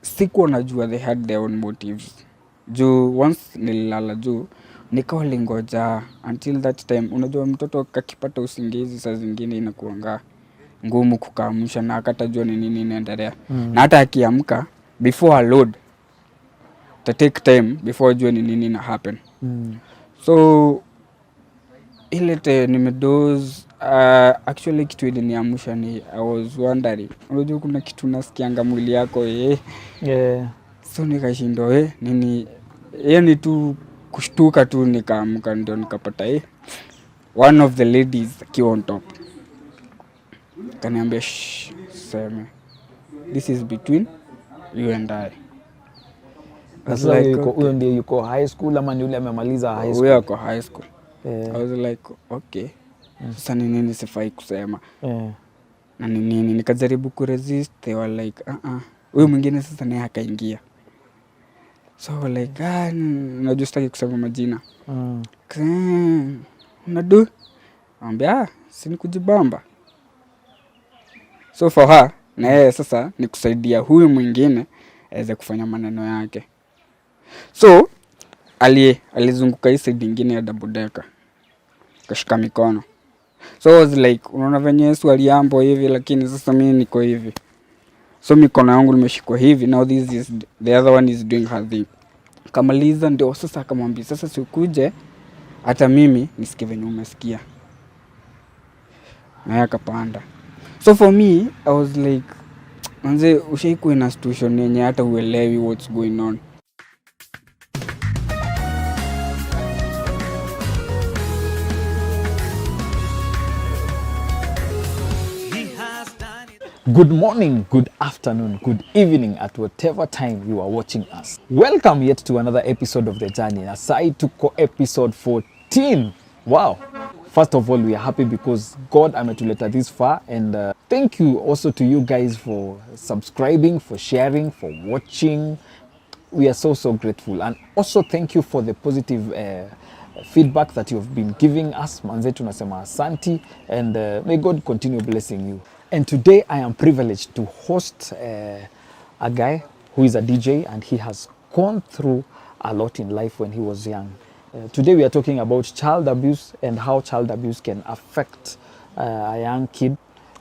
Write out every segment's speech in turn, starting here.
sikuwa najua they had their own motives. Juu once nililala juu nikawa lingoja until that time. Unajua mtoto kakipata usingizi saa zingine inakuanga ngumu kukaamsha na akatajua ni nini inaendelea. Na hata akiamka before a load to take time before ajue ni nini na happen. So ile te nimedoze. Actually kitu iliniamsha ni I was wondering, unajua kuna kitu nasikianga mwili yako so nikashindwa nini, yani tu kushtuka tu, nikaamka ndio nikapata one of the ladies akiwa on top kaniambia sema this is between you and I. Sasa huyo ndio yuko high school ama ni yule amemaliza high school? Huyo yuko high school. I was like okay, sasa ni nini sifai kusema na ni nini, nikajaribu kuresist. They were like huyo mwingine sasa naye akaingia. So like unajua sitaki kusema majina. Unadu ambia si ni kujibamba. So for her na yeye sasa ni kusaidia huyu mwingine aweze kufanya maneno yake. So alizunguka hii side nyingine ya double decker kashika mikono. So I was like, unaona venye Yesu aliambo hivi, lakini sasa mimi niko hivi. So mikono yangu nimeshikwa hivi, now this is the other one is doing her thing. Kamaliza ndio sasa akamwambia sasa sikuje hata mimi nisikie venye umesikia. Na yakapanda. So for me I was like, manze ushaikuwa in a situation yenye hata uelewi what's going on. Good morning, good afternoon, good evening at whatever time you are watching us. Welcome yet to another episode of The Journey. Aside to episode 14. Wow. First of all, we are happy because God ametuleta this far, and thank you also to you guys for subscribing, for sharing, for watching. We are so grateful, and also thank you for the positive feedback that you have been giving us. Manze tunasema asanti, and may God continue blessing you. And today I am privileged to host a guy who is a DJ, and he has gone through a lot in life when he was young. Today we are talking about child abuse and how child abuse can affect a young kid.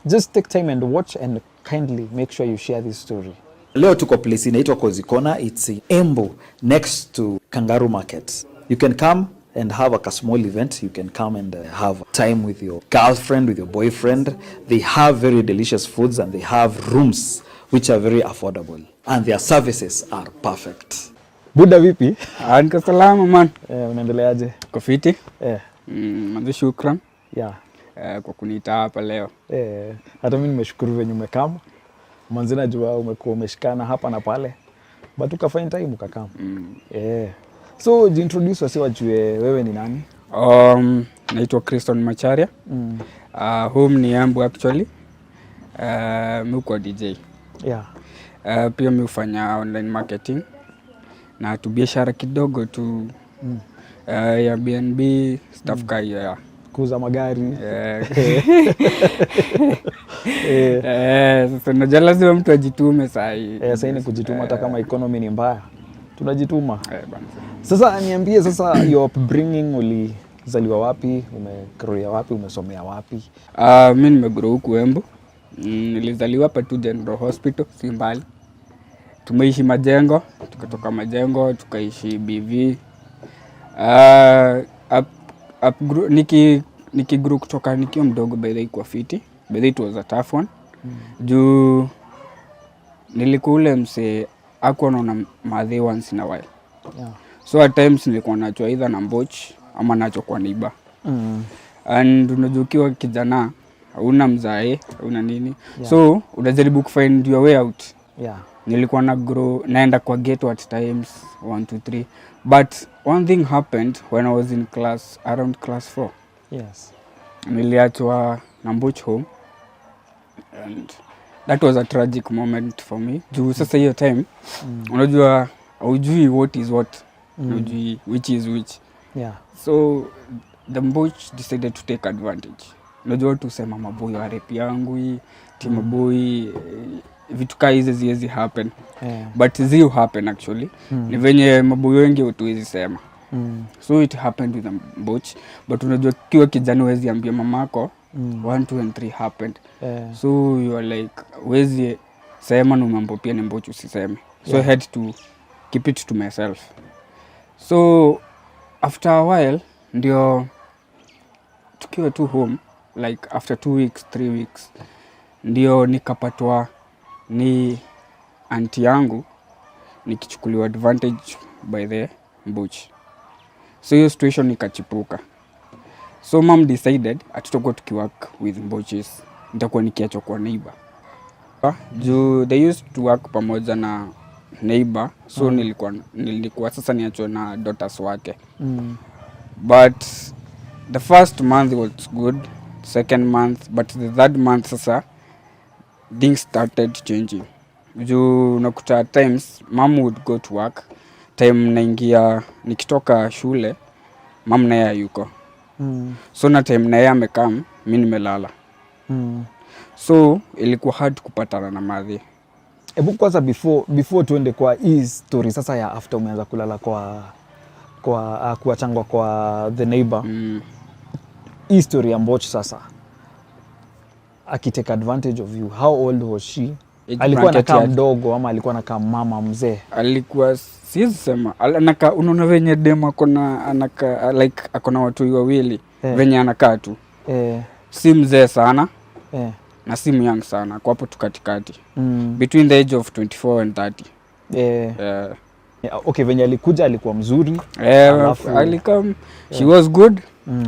Just take time and watch, and kindly make sure you share this story. Leo tuko place inaitwa Kozikona. It's in Embu, next to Kangaroo Market. You can come and have a small event. You can come and have time with your girlfriend, with your boyfriend. They have very delicious foods, and they have rooms which are very affordable, and their services are perfect. Buda vipi? Niko salama man. Unaendeleaje? Uko fiti? Manze shukran. Kwa kuniita hapa leo. Hata mimi nimeshukuru venye umekama. Manze najua umekuwa umeshikana hapa na pale, but ukafanya time ukakama. So introduce wasi wajue wewe ni nani? Naitwa Kriston Macharia. Home ni Embu actually. Mimi kwa DJ. Pia mimi hufanya online marketing na tu biashara kidogo tu ya BNB stuff kaya kuuza magari. Sasa najua lazima mtu ajitume saa hii. Sasa ni kujituma hata kama economy ni mbaya. Tunajituma. Sasa niambie sasa, your upbringing, ulizaliwa wapi, umegrow wapi, umesomea wapi? Mimi nimegrow huku Embu. Nilizaliwa hapa tu General Hospital, si mbali. Tumeishi Majengo, tukatoka Majengo tukaishi BV. Nikigrow kutoka nikiwa mdogo, by the way kwa fiti. By the way it was a tough one. Juu nilikuwa ule mse hakuwa naona madhe once in a while. So at times nilikuwa nacho either na mboch ama nacho kwa neighbor. And unajua ukiwa kijana hauna mzae, hauna nini. So unajaribu kufind your way out. Nilikuwa na grow naenda kwa ghetto at times 1 2 3, but one thing happened when I was in class, around class 4. Niliachwa na mboch home, and that was a tragic moment for me. Juu sasa hiyo time unajua hujui what is what, hujui which is which. So the mboch decided to take advantage. Unajua tusema maboy wa rap yangu hii, timu boy vitu kaa hizi ziwezi happen. Yeah. But zi happen actually. Ni venye maboyo wengi hatuwezi sema. So it happened with Mboch, but unajua kiwa kijana huwezi ambia mamako 1 2 and 3 happened. Yeah. So you are like huwezi sema na mambo pia ni Mboch usiseme. So I had to keep it to myself. So after a while ndio tukiwa tu home, like after 2 weeks 3 weeks ndio nikapatwa ni auntie yangu nikichukuliwa advantage by the Mboch. So hiyo situation ikachipuka. So mom decided hatutakuwa tukiwork with Mboches, nitakuwa nikiachwa kwa neighbor. Juu they used to work pamoja na neighbor, so nilikuwa sasa niachwa na daughters wake. But the first month was good, second month, but the third month sasa things started changing. Juu nakuta times mom would go to work, time naingia nikitoka shule mom naye hayuko. So na time naye amekam mimi nimelala. So ilikuwa hard kupatana na madhi. Ebu kwanza before tuende kwa hii story sasa ya after umeanza kulala kwa kuachangwa kwa the neighbor. Hii story ya Mboch sasa akitake advantage of you, how old was she? Alikuwa anakaa mdogo ama alikuwa anakaa mama mzee? Alikuwa siwezi sema anaka, unaona venye demo akona anaka like akona watu wawili venye anakaa tu. Si mzee sana na si young sana, kwa hapo tu katikati. Between the age of 24 and 30. Okay, venye alikuja alikuwa mzuri. Alikam, she was good.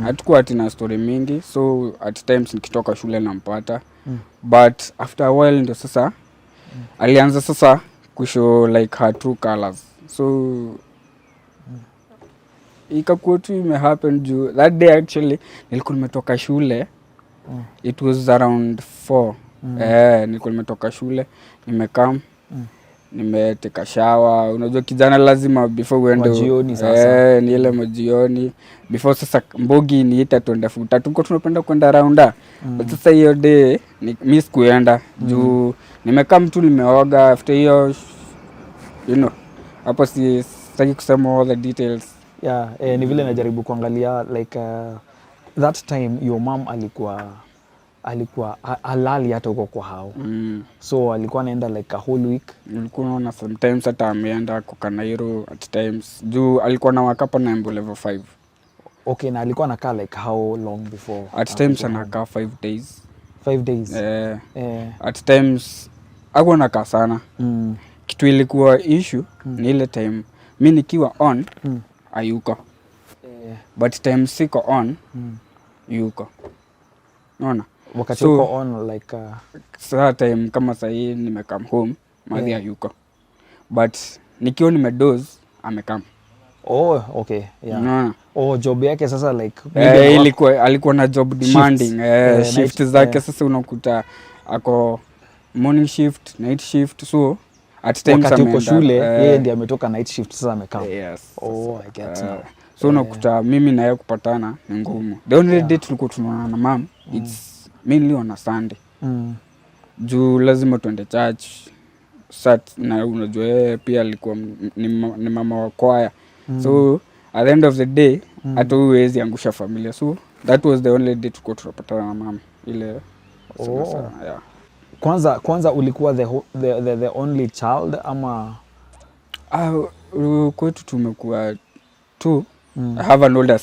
Hatukuwa tina story mingi, so at times nikitoka shule nampata. But after a while ndio sasa alianza sasa kushow like her true colors. So ikakuwa tu imehappen juu that day actually nilikuwa nimetoka shule. It was around 4. Nilikuwa nimetoka shule, nimekam, nimeteka shower. Unajua kijana lazima before uende jioni sasa. Ni ile majioni before sasa mbogi niita tuende futa. Tuko tunapenda kwenda rounda. But sasa hiyo day mimi sikuenda juu nimekam tu nimeoga after hiyo hapo sitaki kusema all the details. Ni vile najaribu kuangalia like that time your mom alikuwa halali hata huko kwa hao. So alikuwa anaenda like a whole week. Nilikuwa naona sometimes hata ameenda kwa Kanairo at times. Juu alikuwa na wakapa na Embu level 5. Okay, na alikuwa anakaa like how long before? At times anakaa 5 days. 5 days? At times hakuwa anakaa sana. Kitu ilikuwa issue ni ile time mimi nikiwa on hayuko. But time siko on yuko. Unaona? Wakati uko on like saa time kama sahii nimekam home madhi hayuko. But nikiwa nimedoze amekam. Okay. Job yake sasa like alikuwa na job demanding. Shift zake sasa unakuta ako morning shift, night shift. So at times wakati uko shule yeye ndiye ametoka night shift sasa amekam. Yes. I get now. So unakuta mimi na yeye kupatana ni ngumu. The only day tulikuwa tunaona na mom it's mainly on a Sunday. Juu lazima tuende church. Na unajua yeye pia alikuwa ni mama wa kwaya. So at the end of the day hata huwezi angusha familia. So that was the only day tulikuwa tunapatana na mom ile sana. Kwanza ulikuwa the only child ama kwetu tumekuwa tu. I have an older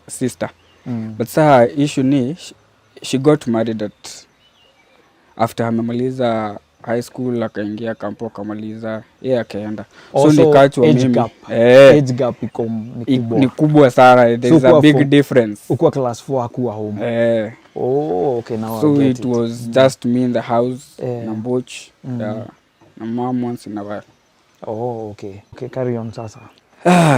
sister. But saa issue ni she got married after amemaliza high school akaingia kampo akamaliza yeye akaenda. So nikaachwa mimi. Age gap ni kubwa sana. There's a big difference. Ukuwa class 4 hakuwa home. Okay, now so it was just me in the house na Mboch na mom once in a while. Okay, carry on sasa.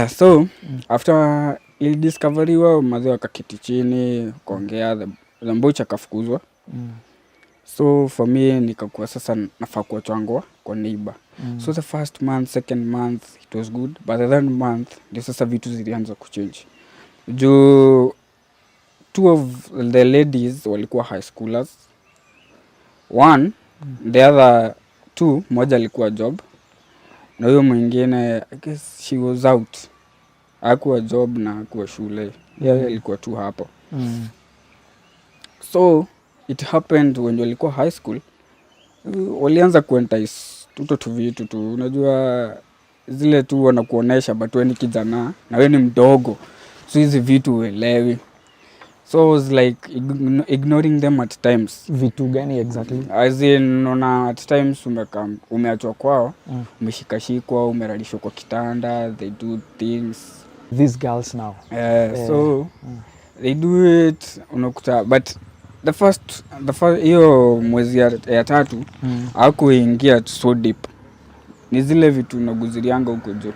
So after ili discovery wao mazee wakaketi chini kuongea, the Mboch akafukuzwa. So for me nikakuwa sasa nafaa kuachwa kwa neighbor. So the first month, second month it was good, but the third month ndio sasa vitu zilianza kuchange. Juu 2 of the ladies walikuwa high schoolers. One, the other 2 moja alikuwa job na huyo mwingine I guess she was out. Hakuwa job na hakuwa shule. Yeye alikuwa tu hapo. So it happened when walikuwa high school. Walianza kuentice tu vitu tu. Unajua zile tu wanakuonesha but wewe ni kijana na wewe ni mdogo. So hizi vitu uelewi. So I was like ignoring them at times. Vitu gani exactly? As in, at times umeachwa kwao, umeshikashikwa, umeralishwa kwa kitanda, they do things. These girls now. So they do it, unakuta, but the first hiyo mwezi ya 3 hakuingia so deep. Ni zile vitu unaguzilianga huko juu.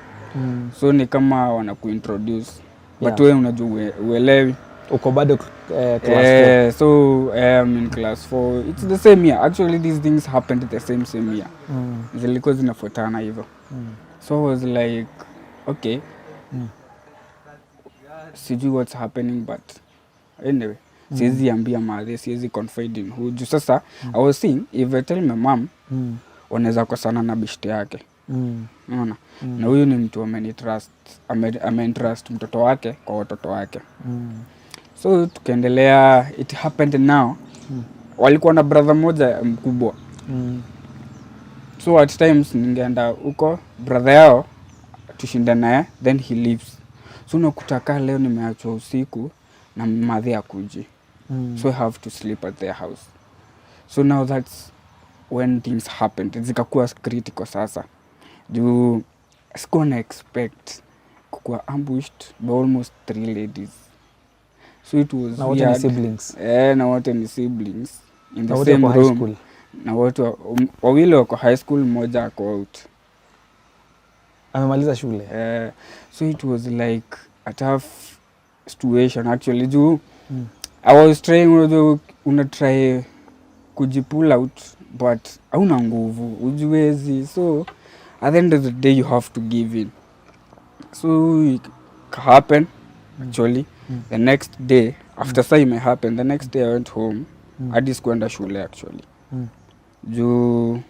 So ni kama wanakuintroduce. But wewe unajua uelewi. Uko bado class 4. So I'm in class 4. It's the same year. Actually these things happened the same year. Zilikuwa zinafuatana hivyo. So I was like, okay. Sijui what's happening but anyway. Siwezi ambia madhe, siwezi confide in who. Sasa I was saying if I tell my mom, wanaweza kosana na bishte yake. Unaona? Na huyu ni mtu ame-entrust mtoto wake kwa watoto wake. So tukaendelea, it happened now. Walikuwa na brother moja mkubwa. So at times ningeenda huko brother yao tushinde naye then he leaves. So nakutaka leo nimeachwa usiku na madhe akuji. So I have to sleep at their house. So now that's when things happened. Zikakuwa critical sasa. Juu sikuwa na expect kukuwa ambushed by almost 3 ladies. So it was na wote ni siblings. Na wote ni siblings in the same room. School. Na wote wawili wako high school, mmoja ako out. Amemaliza shule. So it was like a tough situation actually. Juu I was trying try kujipull out but hauna nguvu, ujiwezi. So at the end of the day you have to give in. So it happened actually. The next day after same happened, the next day I went home. Hadi sikuenda shule actually. Juu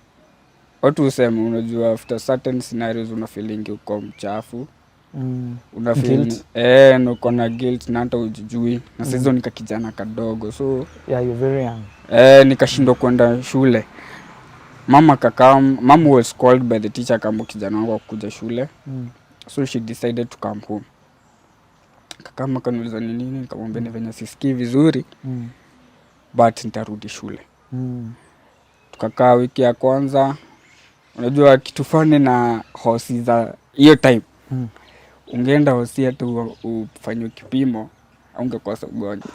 watu husema unajua after certain scenarios una feeling uko mchafu. Una feel na uko na guilt na hata ujijui. Na sasa nika kijana kadogo. So yeah, you're very young. Nikashindwa kwenda shule. Mom was called by the teacher kama kijana wangu kuja shule. So she decided to come home. Kama kanuliza ni nini, nikamwambia ni venye sisikii vizuri. But nitarudi shule. Tukakaa wiki ya kwanza. Unajua kitu fani na hosi za hiyo time. Ungeenda hosi hatu ufanywe kipimo, ungekosa ugonjwa.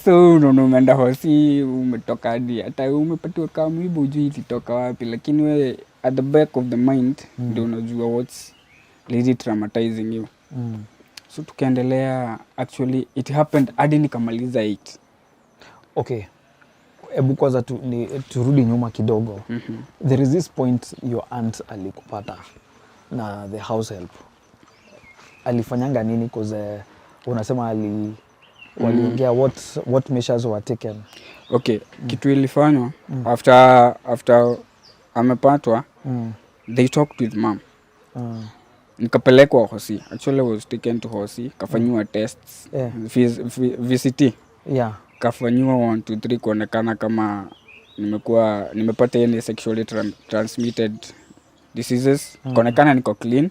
So umeenda hosi, umetoka hadi hata umepatiwa kama mwiba hujui ilitoka wapi, lakini wewe at the back of the mind ndio unajua what's really traumatizing you. So tukaendelea, actually it happened hadi nikamaliza 8. Okay. Ebu kwanza turudi nyuma kidogo. There is this point your aunt alikupata na the house help. Alifanyanga nini cause unasema waliongea what measures were taken? Okay, kitu ilifanywa after amepatwa, they talked with mom. Nikapelekwa hosi. Actually I was taken to hosi, kafanywa tests, VCT. Yeah. Kafanywa 1 2 3 kuonekana kama nimepata any sexually transmitted diseases. Kuonekana niko clean.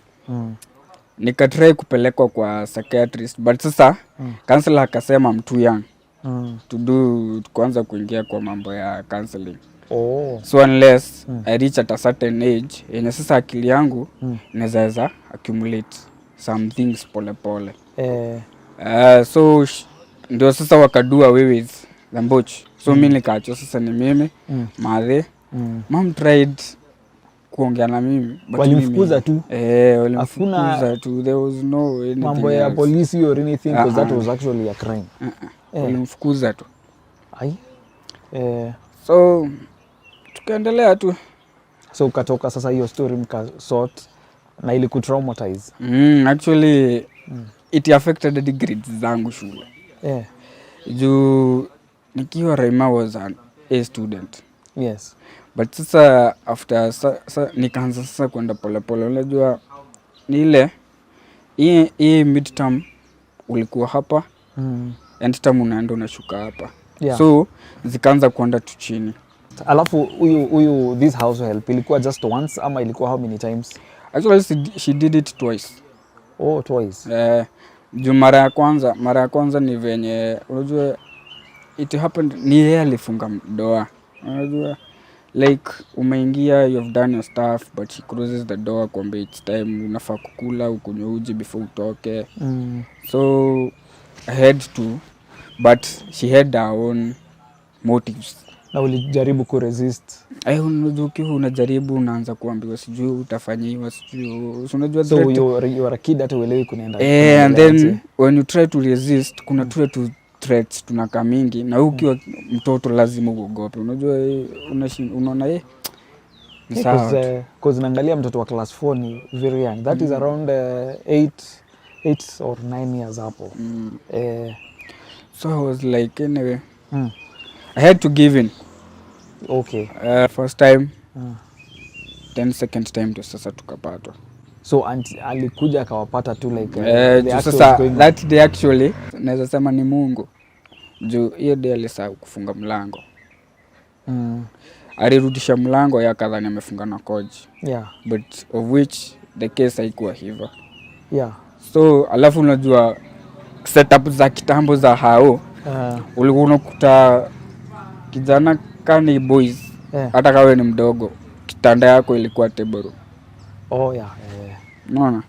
Nikatry kupelekwa kwa psychiatrist but sasa counselor akasema I'm too young kuanza kuingia kwa mambo ya counseling. So unless I reach at a certain age yenye sasa akili yangu inaweza accumulate some things pole pole. So ndio sasa wakadua with the mboch. So mimi nikaachwa sasa ni mimi madhe. Mom tried kuongea na mimi but walimfukuza tu. Walimfukuza tu. There was no anything mambo ya police or anything because that was actually a crime. Walimfukuza tu. So tukaendelea tu. So ukatoka sasa hiyo story mkasort na ili kutraumatize. Actually it affected the grades zangu shule. Juu nikiwa Raima was an A student. Yes. But sasa after nikaanza sasa kwenda polepole. Unajua ni ile hii midterm ulikuwa hapa, end term unaenda unashuka hapa. Yeah. So zikaanza kuenda tu chini. Alafu huyu this house help ilikuwa just once ama ilikuwa how many times? Actually she did it twice. Oh, twice. Juu mara ya kwanza ni venye unajua it happened ni yeye alifunga doa. Unajua like umeingia, you've done your stuff but she closes the door kwamba it's time unafaa kukula ukunywe uji before utoke. So I had to, but she had her own motives. Na ulijaribu kuresist? Unajua ukiwa unajaribu unaanza kuambiwa sijui utafanyiwa sijui unajua. So you are a kid hata uelewi kunaenda. And then when you try to resist kuna tule tu threats tunaka mingi na ukiwa mtoto lazima uogope. Unajua unaona ni sawa. Because naangalia mtoto wa class 4 ni very young. That is around 8 or 9 years hapo. So I was like anyway I had to give in. Okay. First time then second time to sasa tukapatwa. So alikuja akawapata tu like sasa that day actually naweza sema ni Mungu. Juu hiyo day alisahau kufunga mlango. Alirudisha mlango ya kadhani amefunga na koji. Yeah. But of which the case haikuwa hivyo. Yeah. So alafu unajua setup za kitambo za hao ulikuwa unakuta kijana kani boys hata kawe ni mdogo kitanda yako ilikuwa table room. Oh yeah. Unaona?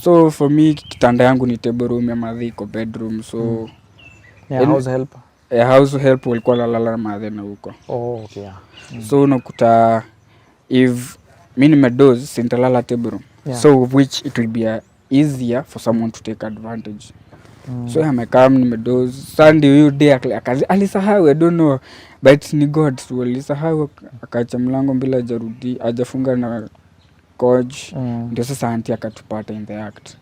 So for me kitanda yangu ni table room ya madhi iko bedroom. So house help walikuwa nalala madhi na huko. Oh okay. Yeah. So unakuta if mimi nimedoze sintalala table room. Yeah. So which it will be easier for someone to take advantage. So amekaa nimedoze Sunday hiyo day alisahau, I don't know but ni God so alisahau akaacha mlango bila hajafunga na coach. Ndio sasa auntie akatupata in the act.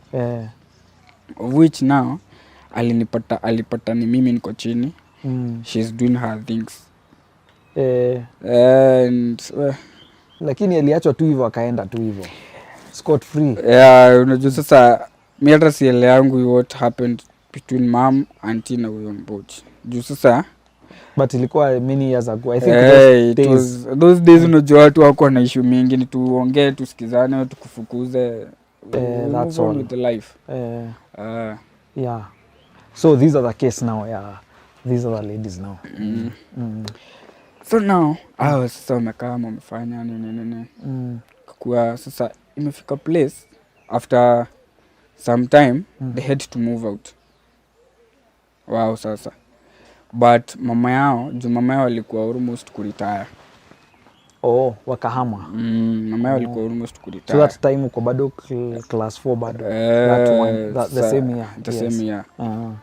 Of which now alipata ni mimi niko chini. She's doing her things. And lakini aliachwa tu hivyo akaenda tu hivyo scot free. Unajua sasa mimi hata siele yangu what happened between mom auntie na huyo mbochi. Juu sasa but ilikuwa many years ago I think those days unajua watu wako na issue mingi ni tuongee tusikizane tukufukuze. That's all with the life. Yeah. So these are the case now. Yeah. These are the ladies now. So now sasa wamekaa wamefanya nini kwa sasa imefika place after some time they had to move out. Wow sasa but mama yao alikuwa almost kuretire. Wakahama. Mama yao alikuwa almost kuretire. So that time uko bado class 4 bado. That one the same year. Same year.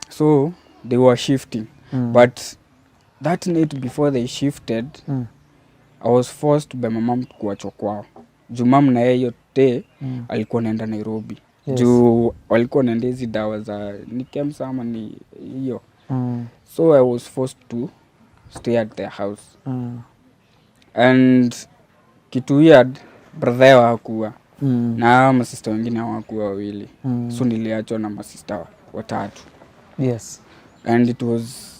So they were shifting. But that night before they shifted I was forced by my mom kuachwa kwao. Juu mom na yeye yote alikuwa naenda Nairobi. Juu walikuwa naenda hizi dawa za ni KEMSA ama ni hiyo. So I was forced to stay at their house. And kitu weird brother yao hakuwa. Na masista wengine hawakuwa wawili. So niliachwa na masista watatu. Yes. And it was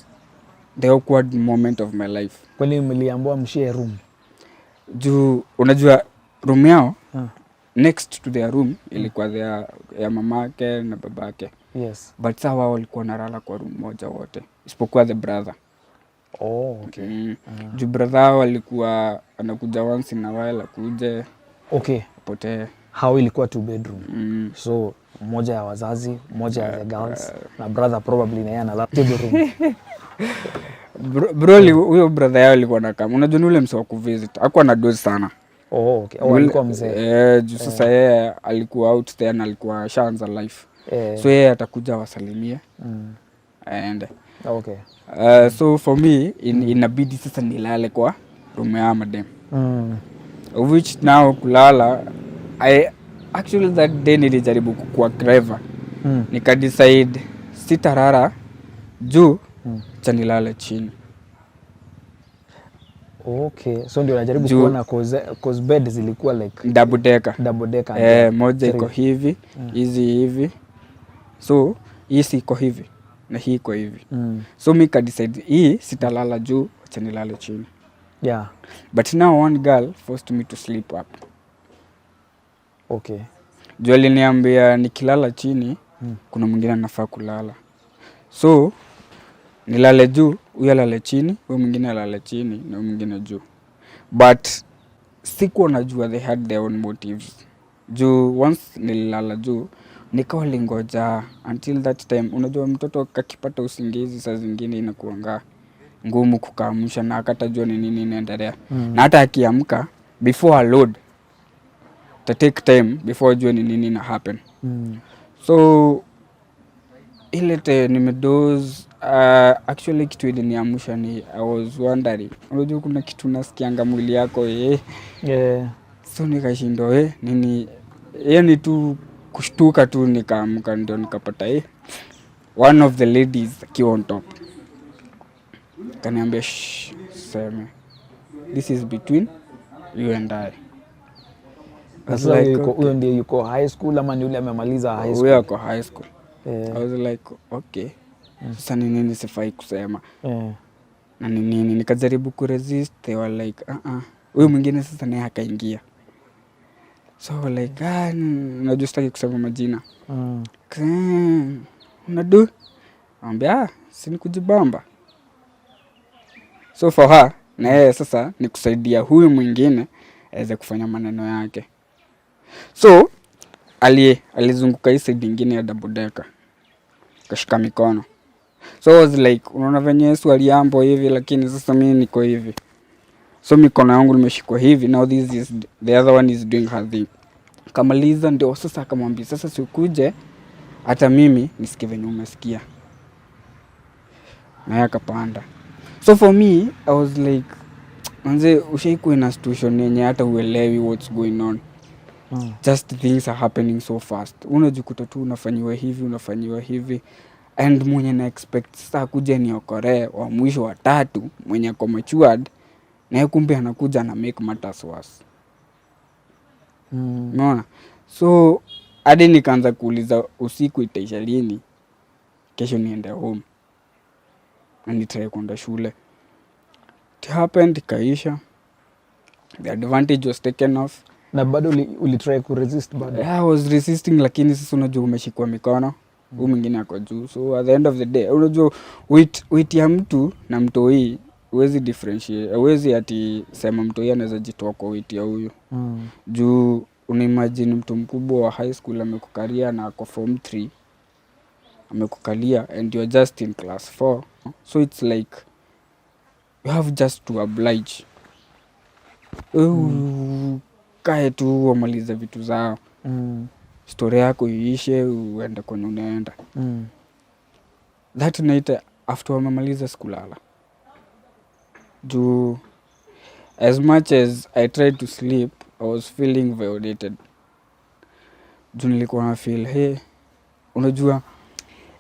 the awkward moment of my life. Kwani mliambiwa mshare room? Juu unajua room yao next to their room ilikuwa ya mamake na babake. Yes. But sawa wao walikuwa nalala kwa room moja wote isipokuwa the brother. Okay. Juu brother wao alikuwa anakuja once in a while akuje. Okay. Potee. How ilikuwa 2 bedroom. So moja ya wazazi, moja ya the girls na brother probably na yeye analala table room. Huyo brother yao alikuwa anakaa. Unajua ni ule mse wa kuvisit. Hakuwa na dozi sana. Okay. Alikuwa mzee. Juu sasa yeye alikuwa out there na alikuwa shaanza life. So yeye atakuja wasalimie. Aende. Okay. So for me inabidi sasa nilale kwa room ya madam. Of which now kulala actually that day nilijaribu kukua clever. Nika decide sitarara juu cha nilale chini. Okay, so ndio najaribu Juu- kuona cause bed zilikuwa like double decker. double decker and Moja three. iko hivi, hizi hivi. So hii si iko hivi na hii iko hivi. So mi kadecide hii sitalala juu, acha nilale chini. Yeah. But now one girl forced me to sleep up. Okay. Juu aliniambia nikilala chini kuna mwingine anafaa kulala. So nilale juu, huyu alale chini, huyu mwingine alale chini na huyu mwingine juu. But sikuwa najua they had their own motives. Juu once nililala juu, nikawa lingoja until that time. Unajua mtoto kakipata usingizi saa zingine inakuanga ngumu kukaamsha na akatajua ni nini inaendelea. Na hata akiamka before a load ta take time before ajue ni nini ina happen. So ile te nimedoze. Actually kitu iliniamsha ni I was wondering, unajua kuna kitu nasikianga mwili yako Yeah. So nikashindwa nini, ni tu kushtuka tu, nikaamka ndio nikapata one of the ladies akiwa on top. Kaniambia seme, this is between you and I. Sasa huyo ndio yuko high school ama ni yule amemaliza high school? Huyo ako high school. Yeah. I was like okay. Sasa ni nini sifai kusema? Yeah. Na ni nini nikajaribu kuresist, they were like huyo mwingine sasa naye akaingia. So like unajua sitaki kusema majina. Unadu ambia si ni kujibamba. So for her na yeye sasa ni kusaidia huyu mwingine aweze kufanya maneno yake. So alizunguka hii side nyingine ya double decker, kashika mikono. So I was like, unaona venye Yesu aliambo hivi, lakini sasa mimi niko hivi. So mikono yangu nimeshikwa hivi, now this is the other one is doing her thing. Kamaliza ndio sasa akamwambia sasa sikuje hata mimi nisikie venye umesikia. Na yeye akapanda. So for me I was like, manze ushaikuwa in a situation yenye hata uelewi what's going on. Just things are happening so fast. Unajikuta tu unafanyiwa hivi and mwenye na expect sasa kuja niokoree wa mwisho wa tatu mwenye ako matured, na kumbe anakuja na make matters worse. Unaona? So hadi nikaanza kuuliza usiku itaisha lini, kesho niende home na nitry kwenda shule. It happened, ikaisha. The advantage was taken off. Na bado ulitry kuresist bado? I was resisting, lakini sasa unajua umeshikwa mikono, huyu mwingine ako juu. So at the end of the day, unajua weight ya mtu na mtoi huwezi differentiate. Huwezi ati sema mtoi anaweza jitoa kwa weight ya huyu. Juu unaimagine mtu mkubwa wa high school amekukalia na ako form 3. Amekukalia and you're just in class 4. So it's like you have just to oblige. Kae tu wamaliza vitu zao. Story yako iishe, uende kwenye unaenda. That night after wamemaliza sikulala. Juu as much as I tried to sleep, I was feeling violated. Juu nilikuwa na feel unajua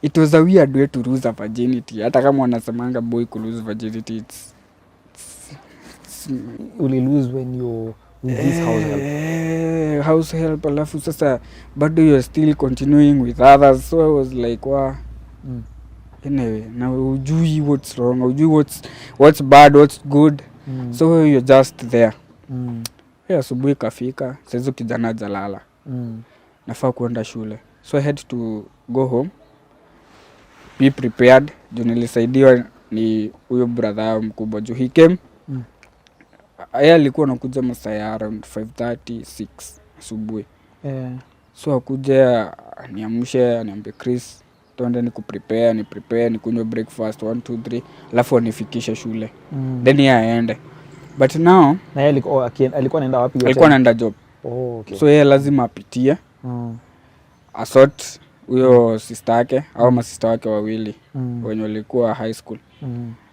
it was a weird way to lose a virginity. Hata kama wanasemanga boy ku lose virginity, it's uli lose when you with this house help, alafu sasa bado you're still continuing with others. So I was like anyway, now ujui what's wrong, ujui what's bad, what's good. So you're just there. Asubuhi kafika, sasa kijana jalala. Nafaa kuenda shule. So I had to go home, be prepared. Juu nilisaidiwa ni huyo brother mkubwa. Juu he came, yeye alikuwa anakuja masaa ya around 5:36 asubuhi. So akuja niamshe, aniambie Chris, tuende ni prepare nikunywe breakfast 1 2 3, alafu anifikishe shule. Then yeye aende. But now na yeye alikuwa anaenda wapi? Alikuwa anaenda job. Okay. So yeye lazima apitie asort huyo sister yake au masista wake wawili wenye walikuwa high school.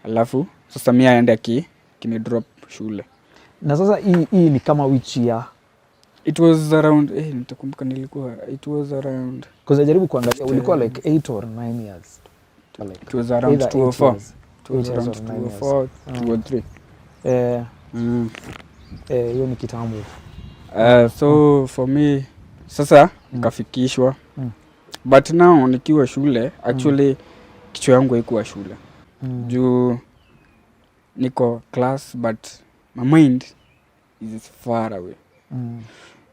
Alafu sasa mimi aende kini drop shule. Na sasa hii ni kama which year? It was around nitakumbuka nilikuwa it was around, because najaribu kuangalia ulikuwa like 8 or 9 years. Like it was around 204. It was around 204, 203. Hiyo ni kitambo. So for me sasa nikafikishwa but now nikiwa shule actually kichwa yangu haikuwa shule juu niko class but my mind is far away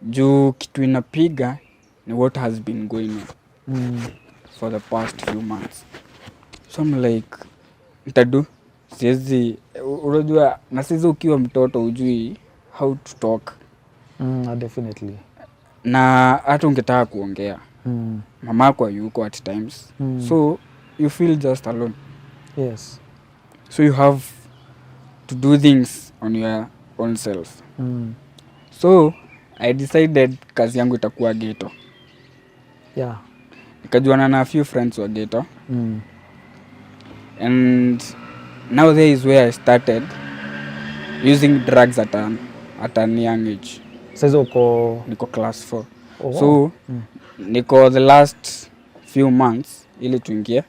juu kitu inapiga ni what has been going on for the past few months. So I'm like nitadu siwezi unajua na sisi ukiwa mtoto ujui how to talk Definitely. na hata ungetaka kuongea mamako hayuko at times so you feel just alone. Yes. So you have to do things on your own self. So I decided kazi yangu itakuwa ghetto. Yeah. Nikajuana na a few friends wa ghetto. And now there is where I started using drugs at an young age. Sasa uko Niko class 4. Oh, wow. So niko the last few months ili tuingie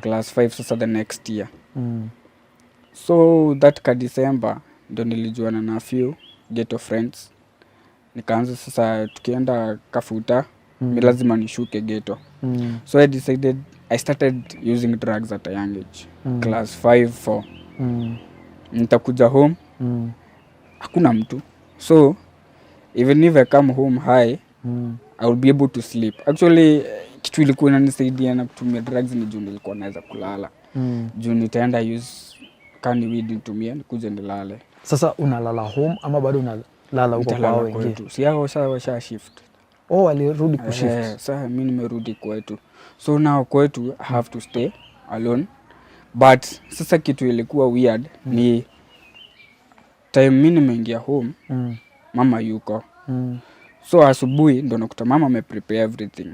class 5 sasa the next year. So that ka December ndo nilijuana na few ghetto friends. Nikaanza sasa tukienda Kafuta mi lazima nishuke ghetto. So I started using drugs at a young age. Class 5-4. Nitakuja home. Hakuna mtu. So even if I come home high, I will be able to sleep. Actually kitu ilikuwa inanisaidia na kutumia drugs ni juu nilikuwa naweza kulala. Juu nitaenda use kani weed nitumie nikuje nilale. Sasa unalala home ama bado unalala huko kwa wengine? Si hao washa shift. Oh, walirudi kushift. Sasa mimi nimerudi kwetu. So now kwetu I have to stay alone. But sasa kitu ilikuwa weird ni time mimi nimeingia home mama yuko. So asubuhi ndo nakuta mama ameprepare everything.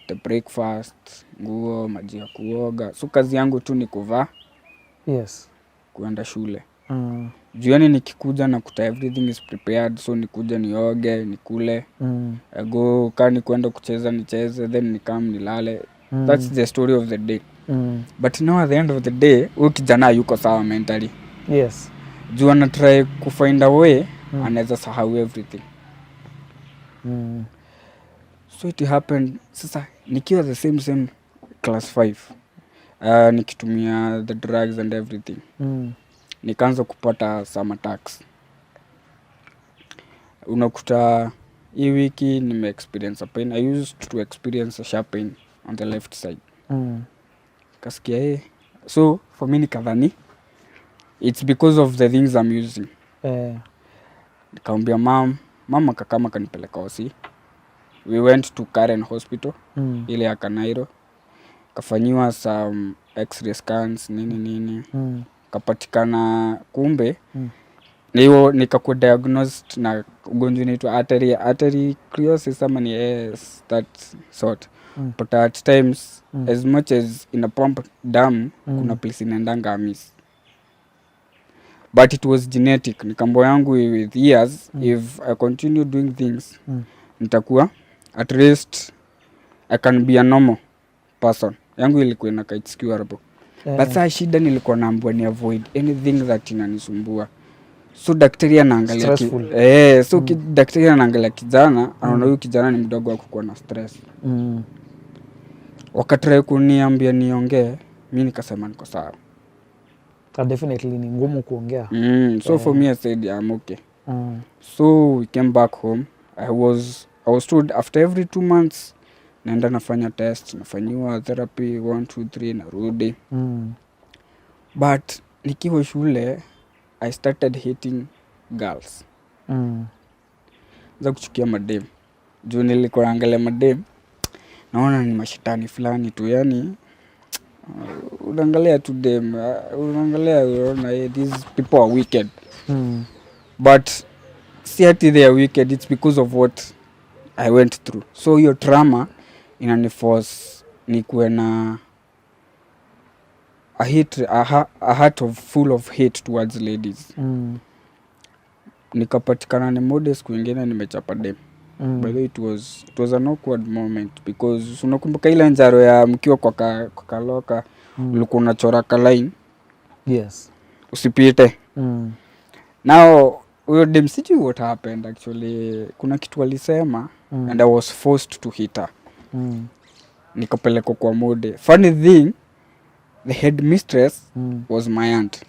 The breakfast, nguo, maji ya kuoga. So kazi yangu tu ni kuvaa. Yes. Kuenda shule. Jioni nikikuja nakuta everything is prepared. So nikuja nioge, nikule. I go kani kuenda kucheza nicheze then nikam nilale. That's the story of the day. But now at the end of the day, huyu kijana yuko sawa mentally. Yes. Juu ana try kufind a way, anaweza sahau everything. So it happened, sasa nikiwa the same class 5. Nikitumia the drugs and everything. Nikaanza kupata some attacks. Unakuta hii wiki nime-experience a pain. I used to experience a sharp pain on the left side. Kasikia so for me nikadhani it's because of the things I'm using. Nikaambia mama kakama kanipeleka hosi. We went to Karen Hospital ile ya Kanairo. Kafanyiwa some x-ray scans nini. Kapatikana kumbe niyo nikakuwa diagnosed na ugonjwa unaitwa arteriosklerosis ama ni that sort. But at times as much as in a pump damu kuna place inaendanga miss. But it was genetic. Nikambo yangu with years if I continue doing things nitakuwa at least I can be a normal person. Yangu ilikuwa inakaa it's curable. But saa shida nilikuwa naambiwa ni avoid anything that inanisumbua. So daktari anaangalia daktari anaangalia kijana anaona huyu kijana ni mdogo wa kukuwa na stress. Wakatrai kuniambia niongee, mimi nikasema niko sawa. Definitely ni ngumu kuongea. So for me I said I'm okay. So we came back home. I was told after every 2 months naenda nafanya test, nafanyiwa therapy 1 2 3 narudi. But nikiwa shule I started hating girls. Za kuchukia madem. Juu nilikuwa naangalia madem naona ni mashetani fulani tu, yani unaangalia tu dem, unaangalia unaona these people are wicked. But see ati they are wicked, it's because of what I went through. So your trauma inaniforce nikuwe na a heart of full of hate towards ladies. Nikapatikana ni modest kuingine nimechapa dem. By the way it was an awkward moment because unakumbuka ile njaro ya mkiwa kwa kaloka ulikuwa unachora ka line. Yes. Usipite. Now huyo dem sijui what happened actually, kuna kitu alisema and I was forced to hit her. Nikapelekwa kwa mode. Funny thing, the headmistress was my aunt.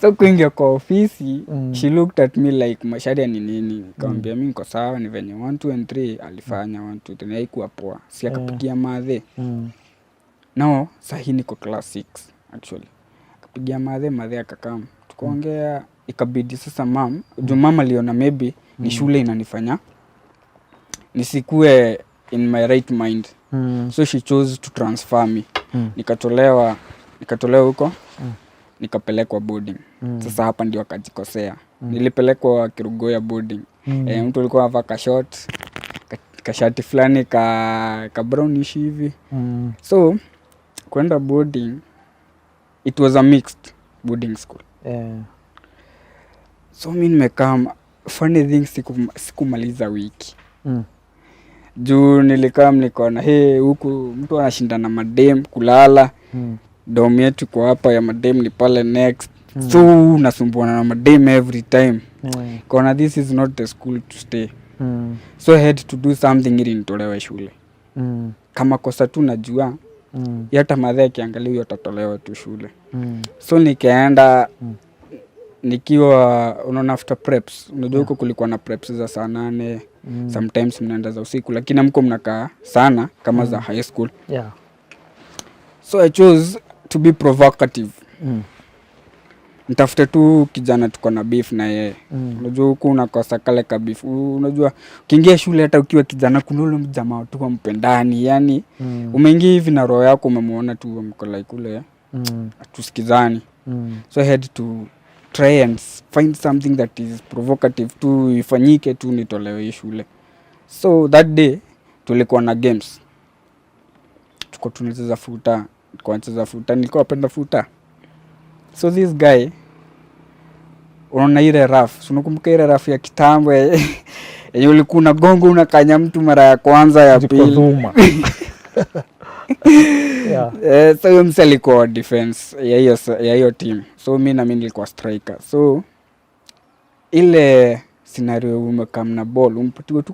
So kuingia kwa ofisi, she looked at me like masharia ni nini. Nikamwambia mimi niko sawa, ni venye 1 2 and 3 alifanya 1 2 3 haikuwa poa. Si akapigia madhe. Now sahi niko class 6 actually. Akapigia madhe akakam. Tukaongea, ikabidi sasa juu mama aliona maybe ni shule inanifanya nisikue in my right mind. So she chose to transfer me. Nikatolewa huko. Nikapelekwa boarding. Sasa hapa ndio akajikosea. Nilipelekwa Kirugoya boarding. Mtu alikuwa anavaa kashati fulani ka brownish hivi. So kwenda boarding, it was a mixed boarding school. So mimi nimekaa, funny thing, sikumaliza wiki. Juu nilikaa nikaona huku mtu anashinda na madem kulala. Dom yetu kwa hapa ya madem ni pale next. So nasumbuana na madem every time. Kona this is not the school to stay. So I had to do something ili nitolewe shule. Kama kosa tu najua, hata madhe akiangalia huyo atatolewa tu shule. So nikaenda, nikiwa unaona after preps. Unajua huko kulikuwa na preps za saa 8. Sometimes mnaenda za usiku, lakini hamko mnakaa sana kama za high school. So I chose to be provocative. Nitafute tu kijana tuko na beef na yeye. Unajua huko unakosa kale ka beef. Unajua ukiingia shule hata ukiwa kijana kuna ule mjamaa tu mpendani, yani umeingia hivi na roho yako umemuona tu mko like ule tusikizani. So I had to try and find something that is provocative tu ifanyike tu nitolewe shule. So that day tulikuwa na games. Tuko tunacheza futa. Nilikuwa napenda futa. So this guy, unaona ile raf, unakumbuka ile raf ya kitambo yenye ulikuwa unagonga unakanya mtu mara ya kwanza ya pili. So huyo msee alikuwa defense ya hiyo team. So mimi nilikuwa striker. So ile scenario umekam na ball, umpatiwe tu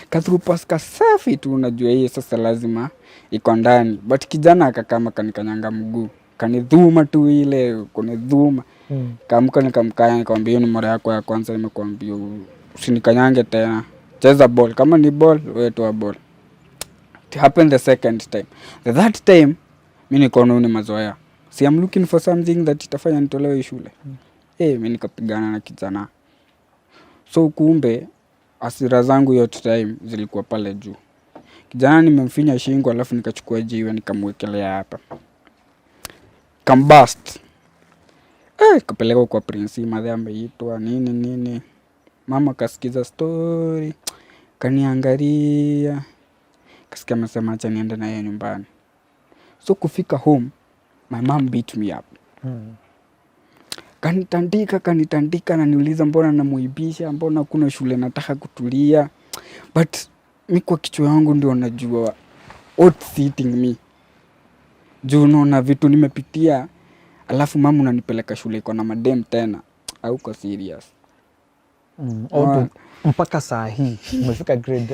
through pass kasafi tu, unajua hiyo sasa lazima iko ndani. But kijana akakama kanikanyanga mguu. Kanidhuma tu ile, kunidhuma. Kaamka nikamkanya nikamwambia ni mara yako ya kwanza nimekuambia usinikanyange tena. Cheza ball, kama ni ball wewe toa ball. It happened the second time. The third time mimi nikaona ni mazoea. See, I'm looking for something that itafanya nitolewe shule. Mimi nikapigana na kijana. So kumbe hasira zangu yote time zilikuwa pale juu. Kijana nimemfinya shingo alafu nikachukua jiwe nikamwekelea hapa. Kambast. Kapeleka kwa prinsi, madhe ameitwa nini. Mama kasikiza story. Kaniangalia. Kasikia amesema acha niende na yeye nyumbani. So kufika home, my mom beat me up. Kanitandika na niuliza mbona namuibisha, mbona kuna shule nataka kutulia. But mimi kwa kichwa yangu ndio najua what's hitting me. Juu unaona vitu nimepitia, alafu mama unanipeleka shule iko na madem tena. Hauko serious. Mpaka saa hii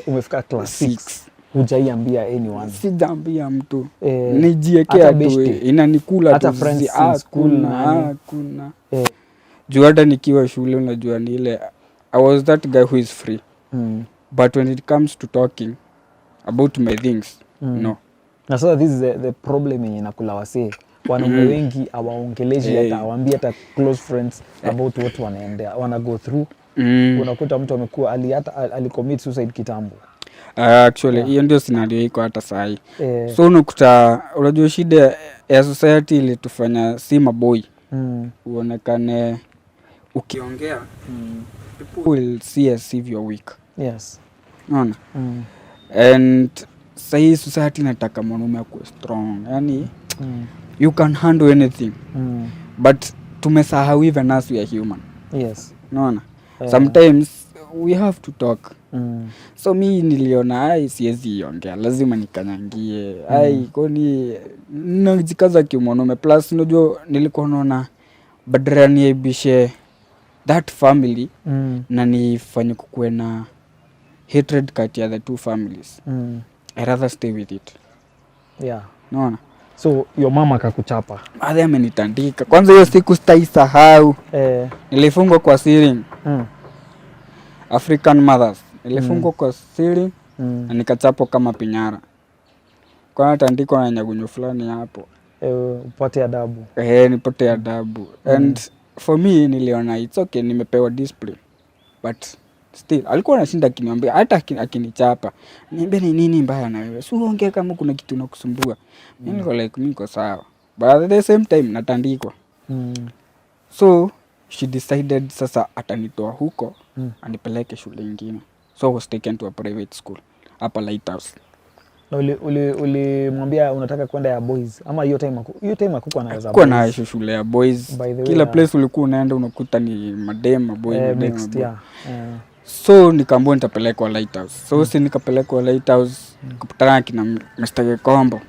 umefika class 6. Hujaiambia anyone? Sijaambia mtu. Nijiekea tu inanikula tu. Hata friends hakuna. Juu hata nikiwa shule unajua ni ile I was that guy who is free. But when it comes to talking about my things, no. Na so this is the problem yenye nakula wasee. Wanaume wengi hawaongeleji hata hawaambii hata close friends about what wana go through. Unakuta mtu amekuwa alicommit suicide kitambo. Actually hiyo ndio scenario iko hata sahi. So unakuta unajua shida ya society ile tufanya si maboy. Uonekane ukiongea people will see as if you're weak. Yes. Unaona? And sahi society inataka mwanaume akuwe strong. Yani you can handle anything. But tumesahau even us we are human. Yes. Unaona? Sometimes we have to talk. So mi niliona siwezi ongea, lazima nikanyangie. Kwani najikaza kimwanaume. Plus unajua nilikuwa naona badala niaibishe that family na nifanye kukuwe na hatred kati ya the two families. I rather stay with it. Yeah. Naona? So your mama akakuchapa. Baadhi amenitandika. Kwanza hiyo siku sitaisahau. Nilifungwa kwa ceiling. African mothers. Nilifungwa kwa ceiling na nikachapwa kama pinyara. Kwa tandiko na nyagunyo fulani hapo. Upate adabu. Nipate adabu. And for me niliona it's okay, nimepewa discipline. But still alikuwa anashinda akiniambia hata akinichapa. Niambia ni nini mbaya na wewe? Si uongee kama kuna kitu inakusumbua. Mimi niko like niko sawa. But at the same time natandikwa. So she decided sasa atanitoa huko anipeleke shule nyingine. So I was taken to a private school hapa Lighthouse. Na ulimwambia unataka kwenda ya boys ama hiyo time hakukuwa na za boys? Kwa na shule ya boys. Kila place ulikuwa unaenda unakuta ni madem boy mixed, yeah. So nikaambiwa nitapelekwa Lighthouse. So si nikapelekwa Lighthouse kupatana kina Mr. Kombo.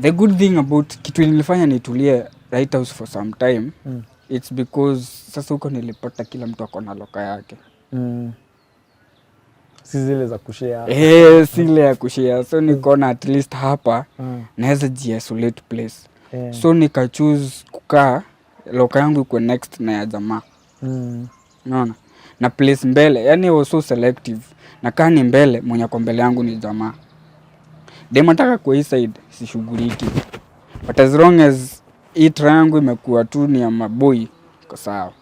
The good thing about kitu nilifanya nitulie Lighthouse for some time, it's because sasa huko nilipata kila mtu ako na loka yake. Si zile za kushare. Sile ya kushare. So nikaona at least hapa naweza ji-isolate place. So nika choose kukaa loka yangu iko next na ya jamaa. Unaona? Na place mbele, yani I was so selective. Na kaa ni mbele, mwenye kwa mbele yangu ni jamaa. Dem nataka kwa hii side, sishughuliki. But as long as hii triangle imekuwa tu ni ya maboy, iko sawa.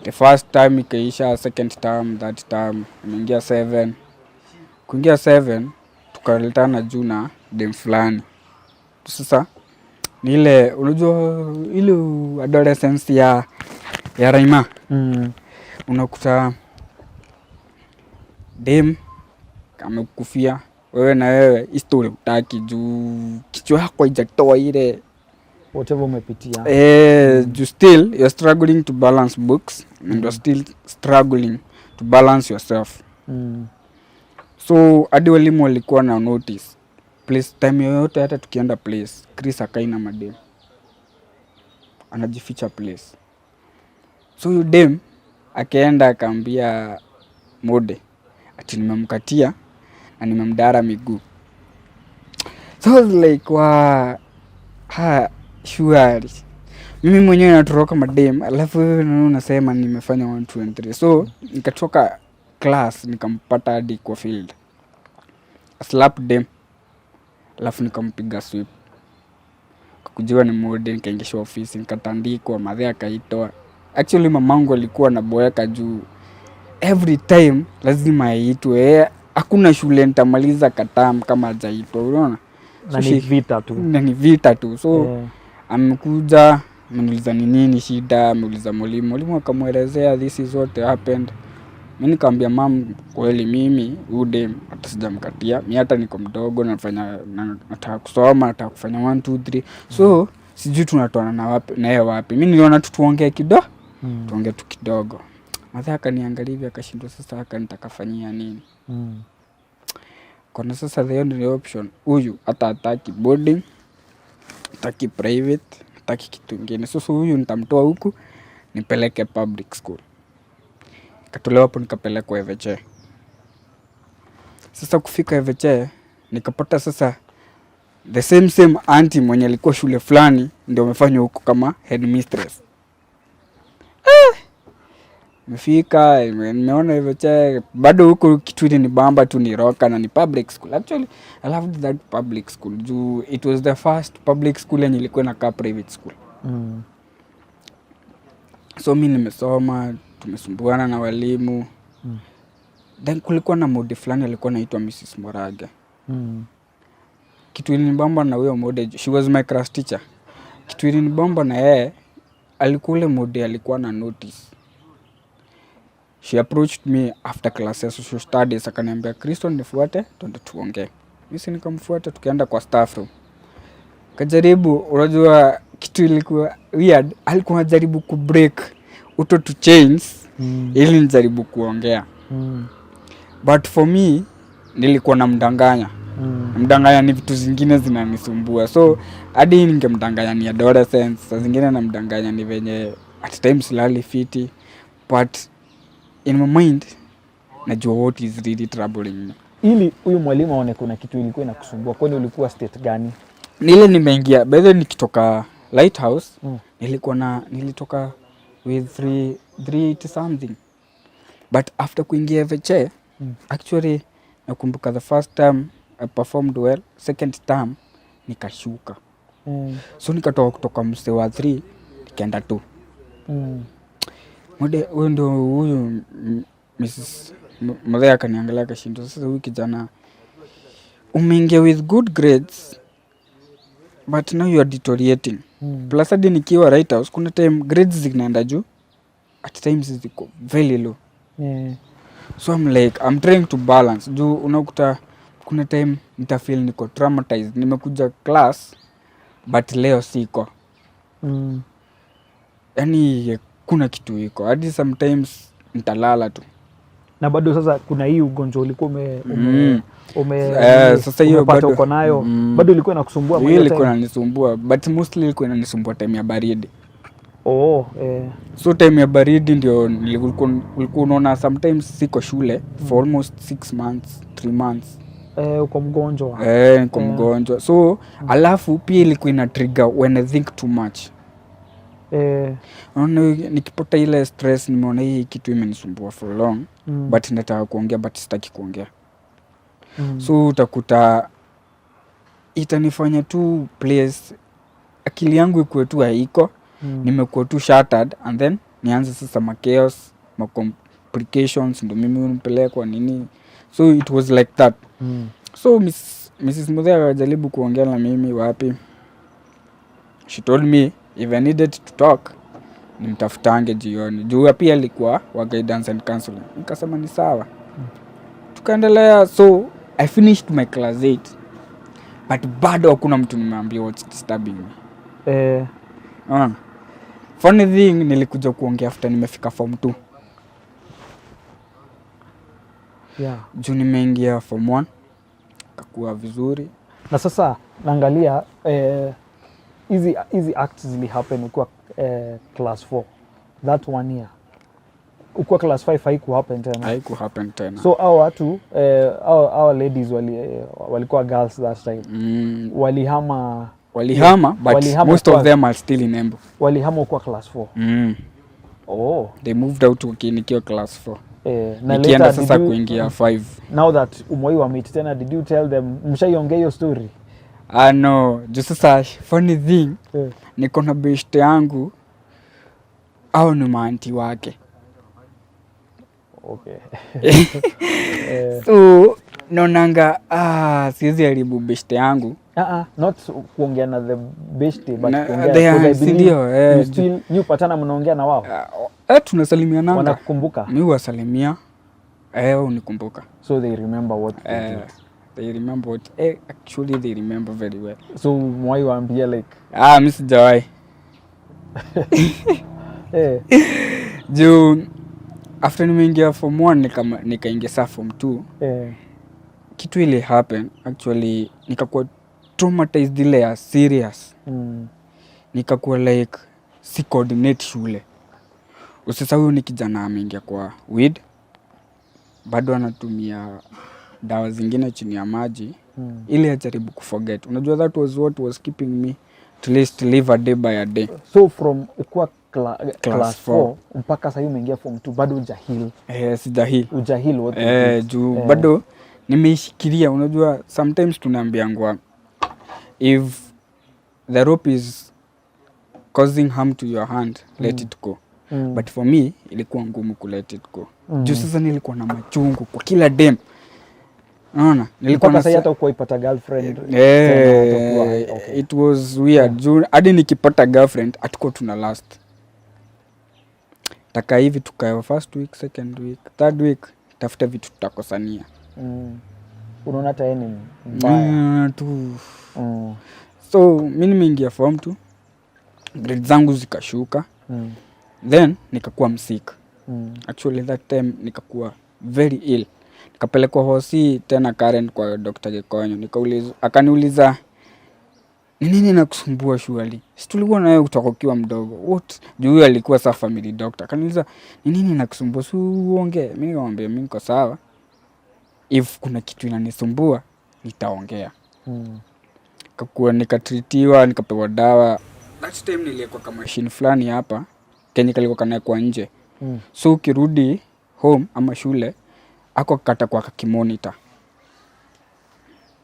The first time ikaisha, second term, that term, nimeingia 7. Kuingia 7, tukaletana juu na dem fulani. Sasa ni ile unajua ile adolescence ya Raima. Unakuta dem amekufia wewe na wewe history utaki juu kichwa yako haijatoa ile whatever umepitia. You still you're struggling to balance books and you're still struggling to balance yourself. So hadi walimu walikuwa na notice place time yoyote hata tukienda place Chris akaina madem anajificha place. So you dem akaenda akaambia Mode ati nimemkatia na nimemdara miguu. So I was like sure. Mimi mwenyewe natoroka madem alafu unasema nimefanya 1 2 and 3. So nikatoka class nikampata hadi kwa field. I slapped dem. Alafu nikampiga sweep. Kujua ni Mode nikaingisha ofisi nikatandikwa madhe akaitoa. Actually mamangu alikuwa anaboeka juu every time lazima aitwe. Hakuna shule nitamaliza katam kama hajaitwa, unaona? Na ni vita tu. Na ni vita tu. So amekuja, ameniuliza ni nini shida, ameuliza mwalimu akamwelezea this is what happened. Mimi nikamwambia mam, kweli mimi udem hata sijamkatia. Mimi hata niko mdogo nataka kusoma, nataka kufanya 1 2 3. So sijui tunatoana na wapi na yeye wapi. Mimi niliona tuongee kidogo. Tuongee tu kidogo. Madha akaniangalia hivi akashindwa sasa nitakafanyia nini. Kwa sasa the only option huyu hataki boarding, hataki private, hataki kitu kingine. Sasa huyu nitamtoa huku nipeleke public school. Katolewa hapo nikapelekwa EVC. Sasa kufika EVC nikapata sasa the same auntie mwenye alikuwa shule fulani ndio amefanywa huku kama headmistress. Nimefika, nimeona EVC bado huko kitu ni bamba tu ni roka na ni public school. Actually I loved that public school. Juu it was the first public school yenye ilikuwa inakaa private school. So mimi nimesoma, tumesumbuana na walimu. Then kulikuwa na Mode fulani alikuwa anaitwa Mrs. Morage. Kitu ilinibamba na huyo Mode, she was my class teacher. Kitu ilinibamba na yeye alikuwa ule Mode alikuwa na notice. She approached me after class ya social studies akaniambia Kristo nifuate twende tuongee. Mimi nikamfuata tukaenda kwa staff room. Kajaribu unajua kitu ilikuwa weird, alikuwa anajaribu ku break auto to change ili nijaribu kuongea. But for me nilikuwa namdanganya Namdanganya ni vitu zingine zinanisumbua. So hadi ningemdanganya ni adolescence, saa zingine namdanganya ni venye at times lali fiti, but in my mind najua what is really troubling me. Ili huyu mwalimu aone kuna kitu ilikuwa inakusumbua, kwani ulikuwa state gani? Nile nimeingia bedhe nikitoka Lighthouse, nilitoka with 380 something, but after kuingia veche actually nakumbuka the first time I performed well, second time nikashuka. So nikatoka kutoka mse wa 3 nikaenda 2. Huyu ndo huyu Mrs. Mzee akaniangalia akashindwa, sasa huyu kijana umeingia with good grades but now you are deteriorating. Plus hadi nikiwa Lighthouse kuna time grades zinaenda juu, at times ziko very low. So I'm trying to balance. Juu unakuta kuna time nitafeel niko traumatized, nimekuja class but leo siko. Yani kuna kitu iko, hadi sometimes nitalala tu. Na bado sasa kuna hii ugonjwa ulikuwa sasa hiyo bado uko nayo, bado ilikuwa inakusumbua hiyo ilikuwa inanisumbua, but mostly ilikuwa inanisumbua time ya baridi. So time ya baridi ndio ulikuwa unaona sometimes siko shule for almost 6 months, 3 months. Uko mgonjwa. Niko mgonjwa. So alafu pia ilikuwa ina trigger when I think too much. Nikipata ile stress nimeona hii kitu imenisumbua for long, but nataka kuongea but sitaki kuongea. So utakuta itanifanya tu place akili yangu ikuwe tu haiko, nimekuwa tu shattered, and then nianze sasa chaos, complications, ndo mimi unipelekwa nini. So it was like that. So Mrs. Muzea akajaribu kuongea na mimi wapi. She told me if I needed to talk, nimtafutange jioni. Juu pia alikuwa wa guidance and counseling. Nikasema ni sawa. Tukaendelea. So I finished my class 8. But bado hakuna mtu nimeambia what's disturbing me. Funny thing, nilikuja kuongea after nimefika form 2. Juu nimeingia form 1. Kakuwa vizuri. Na sasa naangalia hizi acts zili happen ukiwa class 4. That 1 year. Ukiwa class 5 haiku happen tena. So hao watu our ladies walikuwa girls that time. Walihama but most of them are still in Embu. Walihama ukiwa class 4. They moved out nikiwa class 4. Nikienda sasa kuingia 5. Now that umoi wa meet tena, did you tell them mshaiongea hiyo story? No, just sasa funny thing, niko na best yangu au ni maanti wake. So naonanga siwezi haribu best yangu. Not kuongea na the best but kuongea ndio you still you patana mnaongea na wao. Tunasalimiana. Wanakukumbuka? Mimi huwasalimia. Unikumbuka. So they remember what you did. They remember what actually they remember very well. So why you ambia like mimi sijawahi. Juu after nimeingia form 1 nikaingia sa form 2. Kitu ile happen actually nikakuwa traumatized ile ya serious. Nikakuwa like si coordinate shule. Usasa huyu ni kijana ameingia kwa weed, bado anatumia dawa zingine chini ya maji ili ajaribu kuforget. Unajua that was what was keeping me at least live a day by a day. So from ukua class 4 mpaka sasa umeingia form 2 bado hujahil? Hujahil what? Juu bado nimeishikilia. Unajua sometimes tunaambiangwa if the rope is causing harm to your hand, let it go. But for me ilikuwa ngumu ku let it go. Juu sasa nilikuwa na machungu kwa kila dem. Unaona? Nilikuwa na hata kuipata girlfriend. It was weird. Juu hadi nikipata girlfriend atakuwa tuna last. Taka hivi tukae first week, second week, third week tafuta vitu tutakosania. Unaona hata enemy mbaya tu. So mimi nimeingia form 2. Grades zangu zikashuka. Then nikakuwa msick. Actually that time nikakuwa very ill. Nikapelekwa hosi tena Karen kwa Dr. Gekonyo. Akaniuliza, ni nini nakusumbua shwali? Si tulikuwa na wewe kutoka ukiwa mdogo. What? Juu huyo alikuwa sa family doctor. Akaniuliza, ni nini nakusumbua? Si uongee. Mimi nikamwambia mimi niko sawa. If kuna kitu inanisumbua, nitaongea. Kakuwa nikatritiwa, nikapewa dawa. That time nilikuwa kama machine fulani hapa. Kenye kalikuwa kanawekwa nje. So ukirudi home ama shule, ako kata kwa kimonitor.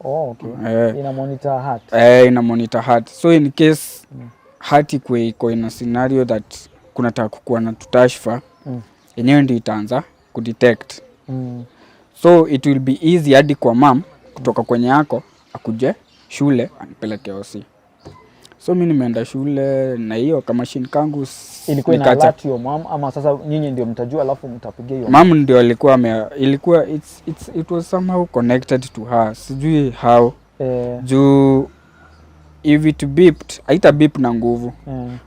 Oh, okay. Ina monitor heart. Ina monitor heart. So in case heart iko in a scenario that kunataka kukuwa na tutashfa, yenyewe ndio itaanza kudetect. So it will be easy hadi kwa mom kutoka kwenye yako akuje shule anipeleke hosi. So mimi nimeenda shule na hiyo kama machine kangu ilikuwa ina alert your mom ama sasa nyinyi ndio mtajua alafu mtapigia hiyo mom ndio ilikuwa it was somehow connected to her, sijui how juu if it beeped haita beep na nguvu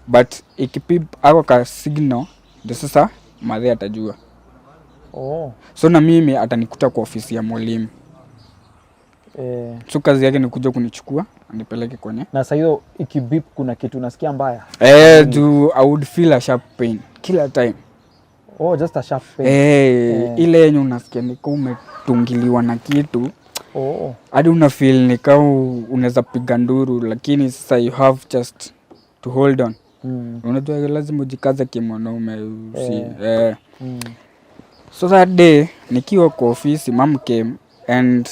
but ikipip ako ka signal ndio sasa madhe atajua. So na mimi atanikuta kwa ofisi ya mwalimu. So kazi yake ni kuja kunichukua anipeleke kwenye. Na sasa hiyo ikibip kuna kitu unasikia mbaya? Do I would feel a sharp pain kila time. Just a sharp pain. Ile yenye unasikia ni kama umetungiliwa na kitu. Hadi una feel ni kama unaweza piga nduru, lakini sasa you have just to hold on. Unajua lazima ujikaze kimwanaume So that day nikiwa kwa ofisi mom came and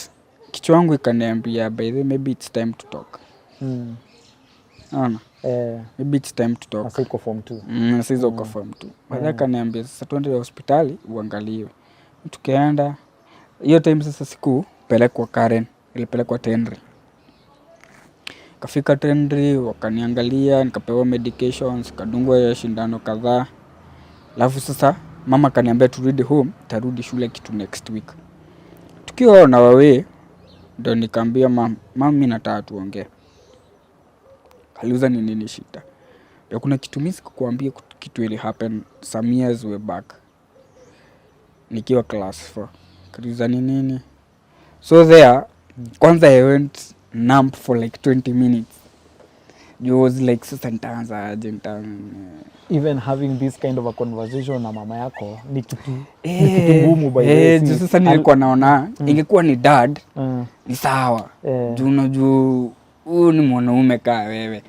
kichwa yangu ikaniambia by the way maybe it's time to talk. Maybe it's time to talk. Sasa iko form 2. Sasa iko form 2. Baada akaniambia sasa twende hospitali uangaliwe. Tukaenda. Hiyo time sasa sikupelekwa Karen, ilipelekwa Tenri. Kafika Tenri wakaniangalia, nikapewa medications, kadungwa ya shindano kadhaa. Alafu sasa mama kaniambia turudi home, tarudi shule kitu next week. Tukiwa na wawe ndio nikaambia mimi nataka tuongee. Aliuliza ni nini shida. Ya kuna kitu mimi sikukuambia kitu ili happen some years way back. Nikiwa class 4. Kaliuliza ni nini? So there kwanza I went numb for like 20 minutes. It was like sasa nitaanza aje even having this kind of a conversation na mama yako ni kitu ngumu by the way. Sasa nilikuwa naona ingekuwa ni dad ni sawa. Juu unajua huyu ni mwanaume kaa wewe.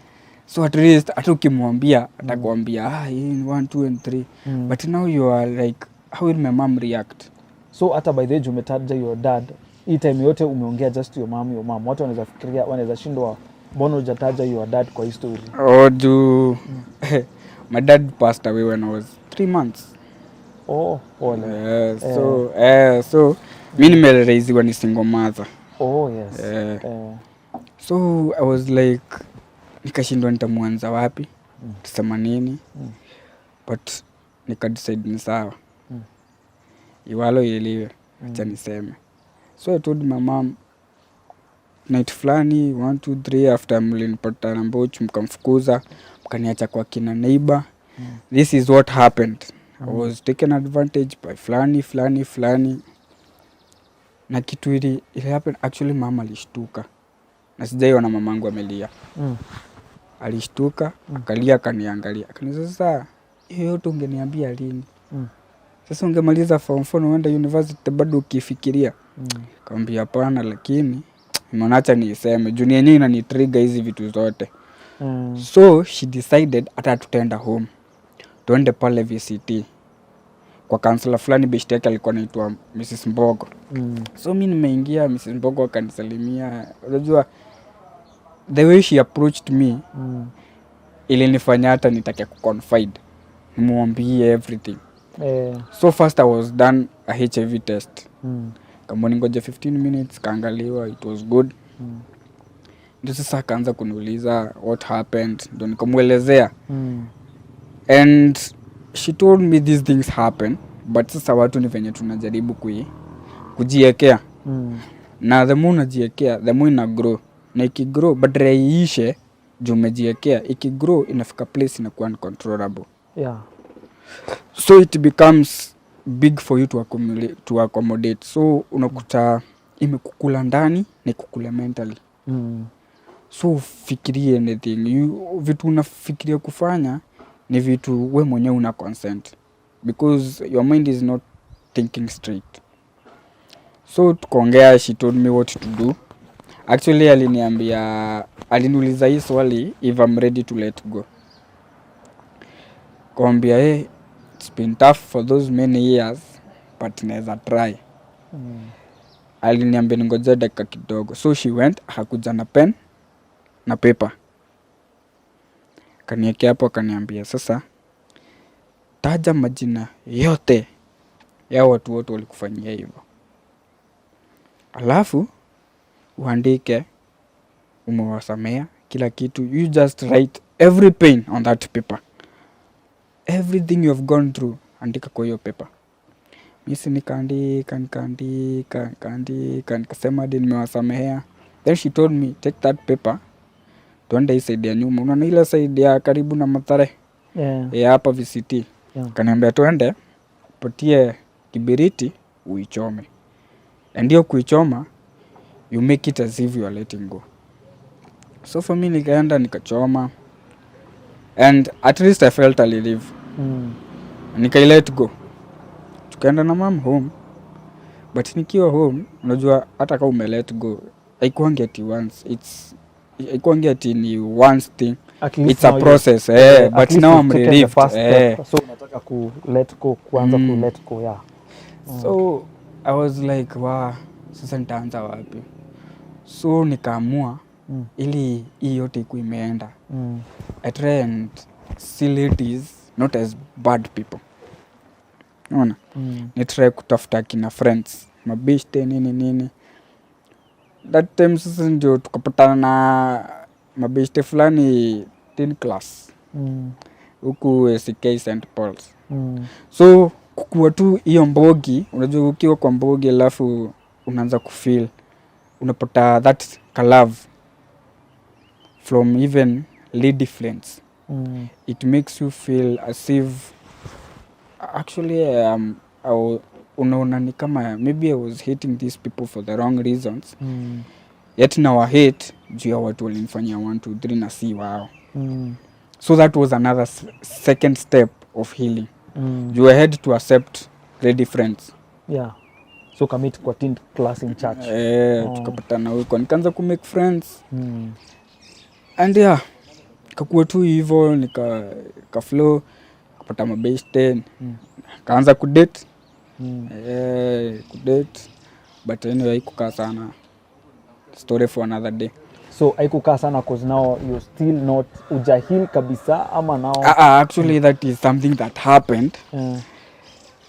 So at least hata ukimwambia atakwambia 1 2 and 3 but now you are like how will my mom react? So hata by the way umetaja your dad, hii time yote umeongea just your mom. Watu wanaweza fikiria, wanaweza shindwa mbona hujataja your dad kwa history? Do my dad passed away when I was 3 months. Pole. So mimi nimeraiziwa ni single mother. Yes. So I was like nikashindwa nitamwanza wapi? Tusema nini? But nikadecide ni sawa. Iwalo iliwe acha niseme. So I told my mom night fulani 1 2 3 after mlinipata na mbochu mkamfukuza mkaniacha kwa kina neighbor. This is what happened. I was taken advantage by fulani. Na kitu ili happen actually mama alishtuka. Na sijaiona mamangu amelia. Alishtuka, akalia akaniangalia. Akaniuliza sasa hiyo yote ungeniambia lini? Sasa ungemaliza form 4 uende university bado ukifikiria. Kaambia hapana lakini nimeacha niseme juu yenyewe inanitrigger hizi vitu zote. So she decided hata tutaenda home. Tuende pale VCT. Kwa counselor fulani best yake alikuwa anaitwa Mrs. Mbogo. So mimi nimeingia, Mrs. Mbogo akanisalimia. Unajua the way she approached me ilinifanya hata nitake kuconfide. Nimwambie everything. So first I was done a HIV test. Kama ningoja 15 minutes kaangaliwa, it was good. Ndio sasa akaanza kuniuliza what happened, ndio nikamuelezea. And she told me these things happen, but sasa watu ni venye tunajaribu kujiekea. Na the more unajiekea, the more ina grow. Na ikigrow badala iishe juu umejiekea, ikigrow inafika place inakuwa uncontrollable. Yeah. So it becomes big for you to accommodate, so unakuta imekukula ndani na ikukula mentally. So fikirie anything, vitu unafikiria kufanya ni vitu we mwenyewe una consent, because your mind is not thinking straight. So tukaongea, she told me what to do. Actually aliniuliza hii swali if I'm ready to let go. Kwambia it's been tough for those many years but naweza try. Aliniambia ningoje dakika kidogo, so she went, hakuja na pen na paper, kaniekea hapo, kaniambia sasa taja majina yote ya watu wote walikufanyia hivyo, alafu uandike umewasamea kila kitu. You just write every pain on that paper, everything you have gone through, andika kwa hiyo paper. Misi nikaandika nikasema hadi nimewasamehea. Then she told me take that paper, tuende hii side ya nyuma, unaona ile side ya karibu na Mathare ya hapa VCT. Kaniambia tuende patie kibiriti uichome, and hiyo kuichoma you make it as if you are letting go. So for me nikaenda nikachoma, and at least I felt a relief. Nika let go, tukaenda na mom home. But nikiwa home, unajua hata kama ume let go, haikuangi ati once, haikuangi ati ni once thing, it's a process. But now I'm relieved. So unataka ku let go, kuanza ku let go, yeah. So I was like, wow, sasa nitaanza wapi? So nikaamua ili hii yote ikuwe imeenda, I try and see ladies not as bad people. Unaona? Ni try kutafuta kina friends, mabeshte nini. That time sasa ndio tukapatana na mabeshte fulani 10 class huku SK St. Paul's. So kukua tu hiyo mbogi, unajua ukiwa kwa mbogi alafu unaanza kufeel, unapata that love from even lady friends. It makes you feel as if actually unaona ni kama maybe I was hating these people for the wrong reasons. Yet now I hate juu ya watu walinifanyia 1 2 3 na si wao. So that was another second step of healing. You had to accept lady friends. Yeah. So commit kwa teen class in church. Tukapatana huko, nikaanza ku make friends. And yeah, kakuwa tu hivyo, nika flow, kapata mabeshte, kaanza kudate. Kudate, but anyway haikukaa sana. Story for another day. So haikukaa sana cause now you still not ujahil kabisa ama now? Actually that is something that happened.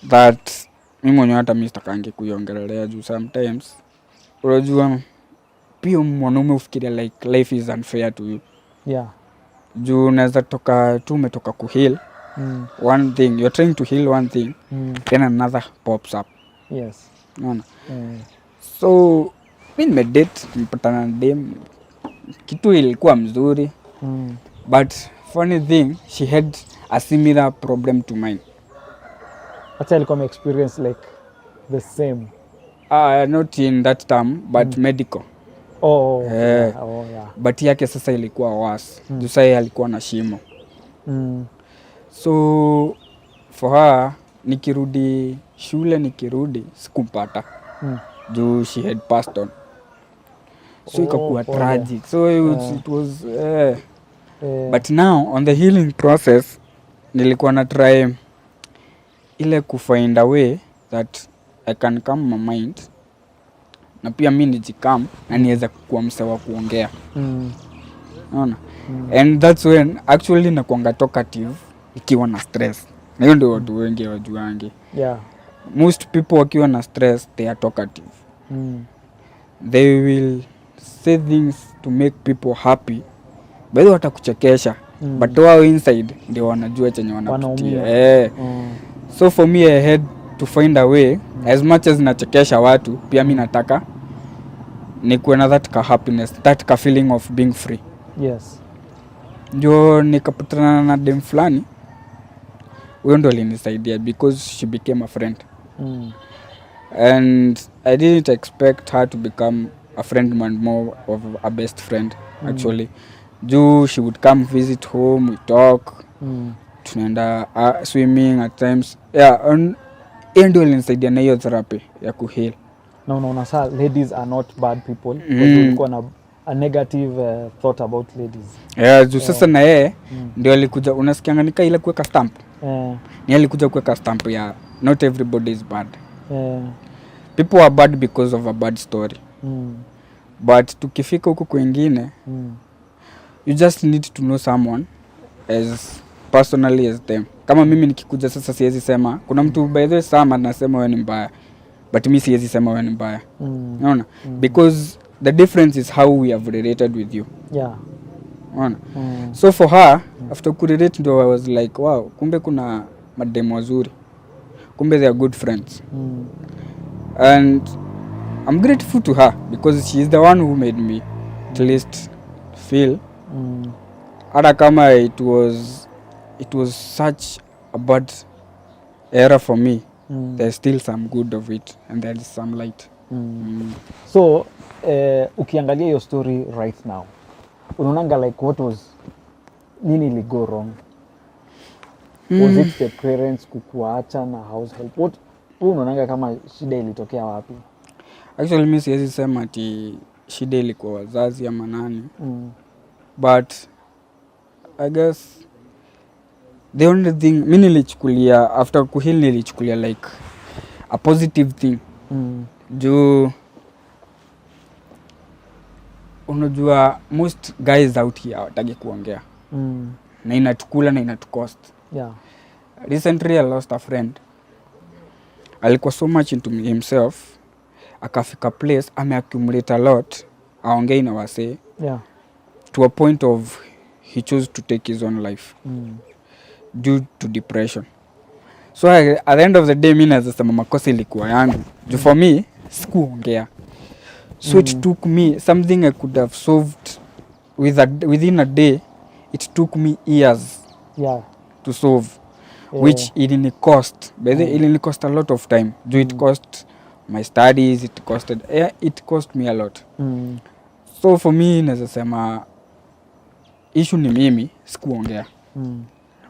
That mimi mwenyewe hata mimi sitakangi kuiongelelea juu sometimes unajua pia mwanaume ufikiria like life is unfair to you. Yeah. Juu unaweza toka tu umetoka kuheal one thing, you're trying to heal one thing, then another pops up. Yes. Unaona? So mimi nimedate, nimepatana na dem, kitu ilikuwa mzuri. But funny thing, she had a similar problem to mine. Hata alikuwa experience like the same? Not in that term, but medical. Yeah. But yake sasa ilikuwa worse. Juu sasa alikuwa na shimo. So for her, nikirudi shule sikumpata. Juu she had passed on. So ikakuwa tragic. So it was but now on the healing process nilikuwa na try ile kufind a way that I can calm my mind na pia mimi nijikam na niweza kuwa msawa kuongea. Unaona? And that's when actually nakuanga talkative ikiwa na stress. Na hiyo ndio watu wengi wajuangi. Yeah. Most people wakiwa na stress they are talkative. They will say things to make people happy. Bado watakuchekesha. But wao inside ndio wanajua chenye wanapitia. So for me I had to find a way, as much as nachekesha watu, pia mimi nataka nikuwe na that happiness, that feeling of being free. Yes. Ndio nikapatana na dem fulani. huyo ndo alinisaidia because she became a friend. And I didn't expect her to become a friend and more of a best friend actually. Juu she would come visit home, we talk, tunaenda swimming at times. Yeah, hiyo ndio ilinisaidia na hiyo therapy ya kuheal. Na unaona saa ladies are not bad people because ulikuwa na a negative thought about ladies. Yeah, juu sasa na yeye ndio alikuja, unasikianga nika ile kuweka stamp. Ni alikuja kuweka stamp ya not everybody is bad. People are bad because of a bad story. But tukifika huko kwingine, you just need to know someone as personally as them. Kama mimi nikikuja sasa siwezi sema, kuna mtu by the way sama nasema wewe ni mbaya, but mimi siwezi sema wewe ni mbaya. Unaona? Because the difference is how we have related with you. Yeah. Unaona? So for her, after kurelate ndio I was like, wow, kumbe kuna mademo wazuri. Kumbe they are good friends. And I'm grateful to her because she is the one who made me at least feel hata kama it was such a bad era for me, there's still some good of it and there is some light. So ukiangalia hiyo story right now, unaonanga like what was nini ili go wrong? Was it the parents kukuacha na house help? What unaonanga kama shida ilitokea wapi? Actually mimi siwezi sema ati shida ilikuwa wazazi ama nani. But I guess the only thing mimi nilichukulia after kuheal, nilichukulia like a positive thing. Juu unajua most guys out here wataki kuongea. Na inatukula na inatucost. Yeah. Recently I lost a friend. Alikuwa so much into himself, akafika place ameaccumulate a lot, aongei na wase. Yeah. To a point of he chose to take his own life due to depression. So at the end of the day, mimi naweza sema makosa ilikuwa yangu. Juu for me sikuongea. So it took me something I could have solved within a day. It took me years to solve, which it cost. By the it cost a lot of time. Do it cost my studies? It cost me a lot. So for me naweza sema issue ni mimi sikuongea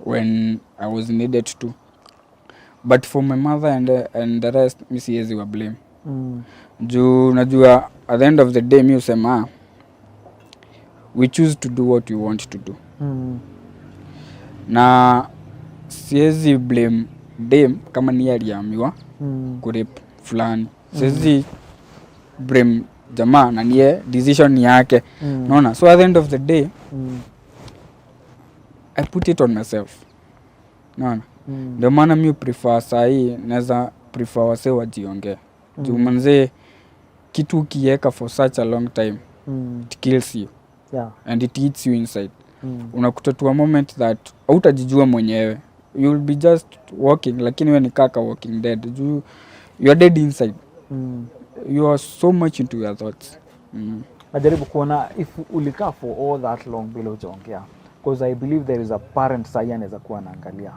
when I was needed to. But for my mother and the rest, mi siwezi wa blame. Juu najua at the end of the day mi usema we choose to do what we want to do. Na siwezi blame them kama ni aliambiwa kurep fulani. Siwezi blame jamaa na niye decision yake. Naona? So at the end of the day I put it on myself. Naona? Ndio maana mi prefer sahi, naweza prefer wase wajiongee. Juu manze kitu ukiweka for such a long time it kills you. Yeah. And it eats you inside. Unakuta to a moment that hautajijua mwenyewe. You will be just walking lakini wewe ni kaka walking dead. Juu you are dead inside. You are so much into your thoughts. Najaribu kuona if ulikaa for all that long bila ujaongea, because I believe there is a parent sahi anaweza kuwa anaangalia.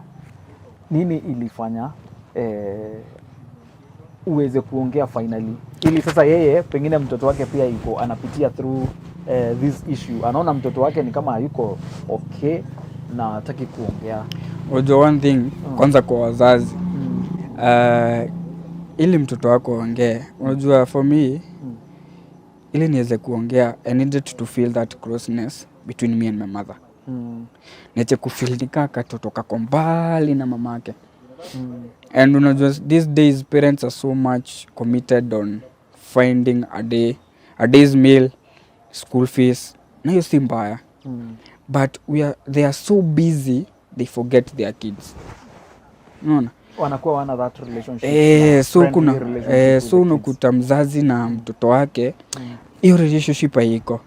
Nini ilifanya uweze kuongea finally, ili sasa yeye pengine mtoto wake pia yuko anapitia through this issue, anaona mtoto wake ni kama hayuko okay na hataki kuongea. Ojo one thing kwanza kwa wazazi, ili mtoto wako ongee, unajua for me ili niweze kuongea I needed to feel that closeness between me and my mother. Niache kufeel nika katoto kako mbali na mamake. And unajua these days parents are so much committed on finding a day's meal, school fees. Na hiyo si mbaya. But they are so busy they forget their kids. Unaona? Wanakuwa wana that relationship. So unakuta mzazi na mtoto wake hiyo relationship haiko.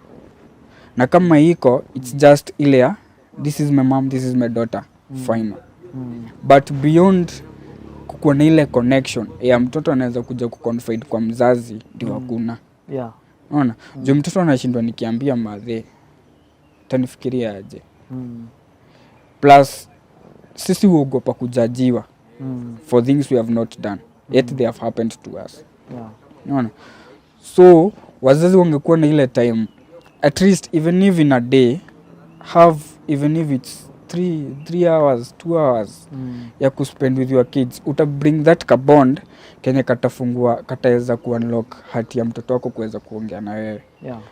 Na kama iko it's just ile this is my mom, this is my daughter. Fine. But beyond kukuwa na ile connection ya mtoto anaweza kuja kuconfide kwa mzazi ndio hakuna. Yeah. Unaona? Juu mtoto anashindwa nikiambia madhe tanifikiria aje. Plus sisi huogopa kujajiwa for things we have not done yet they have happened to us. Unaona? So wazazi wangekuwa na ile time at least even if in a day have even if it's 3 hours 2 hours ya kuspend with your kids, uta bring that bond kenye kataweza kuunlock hati ya mtoto wako kuweza kuongea na wewe.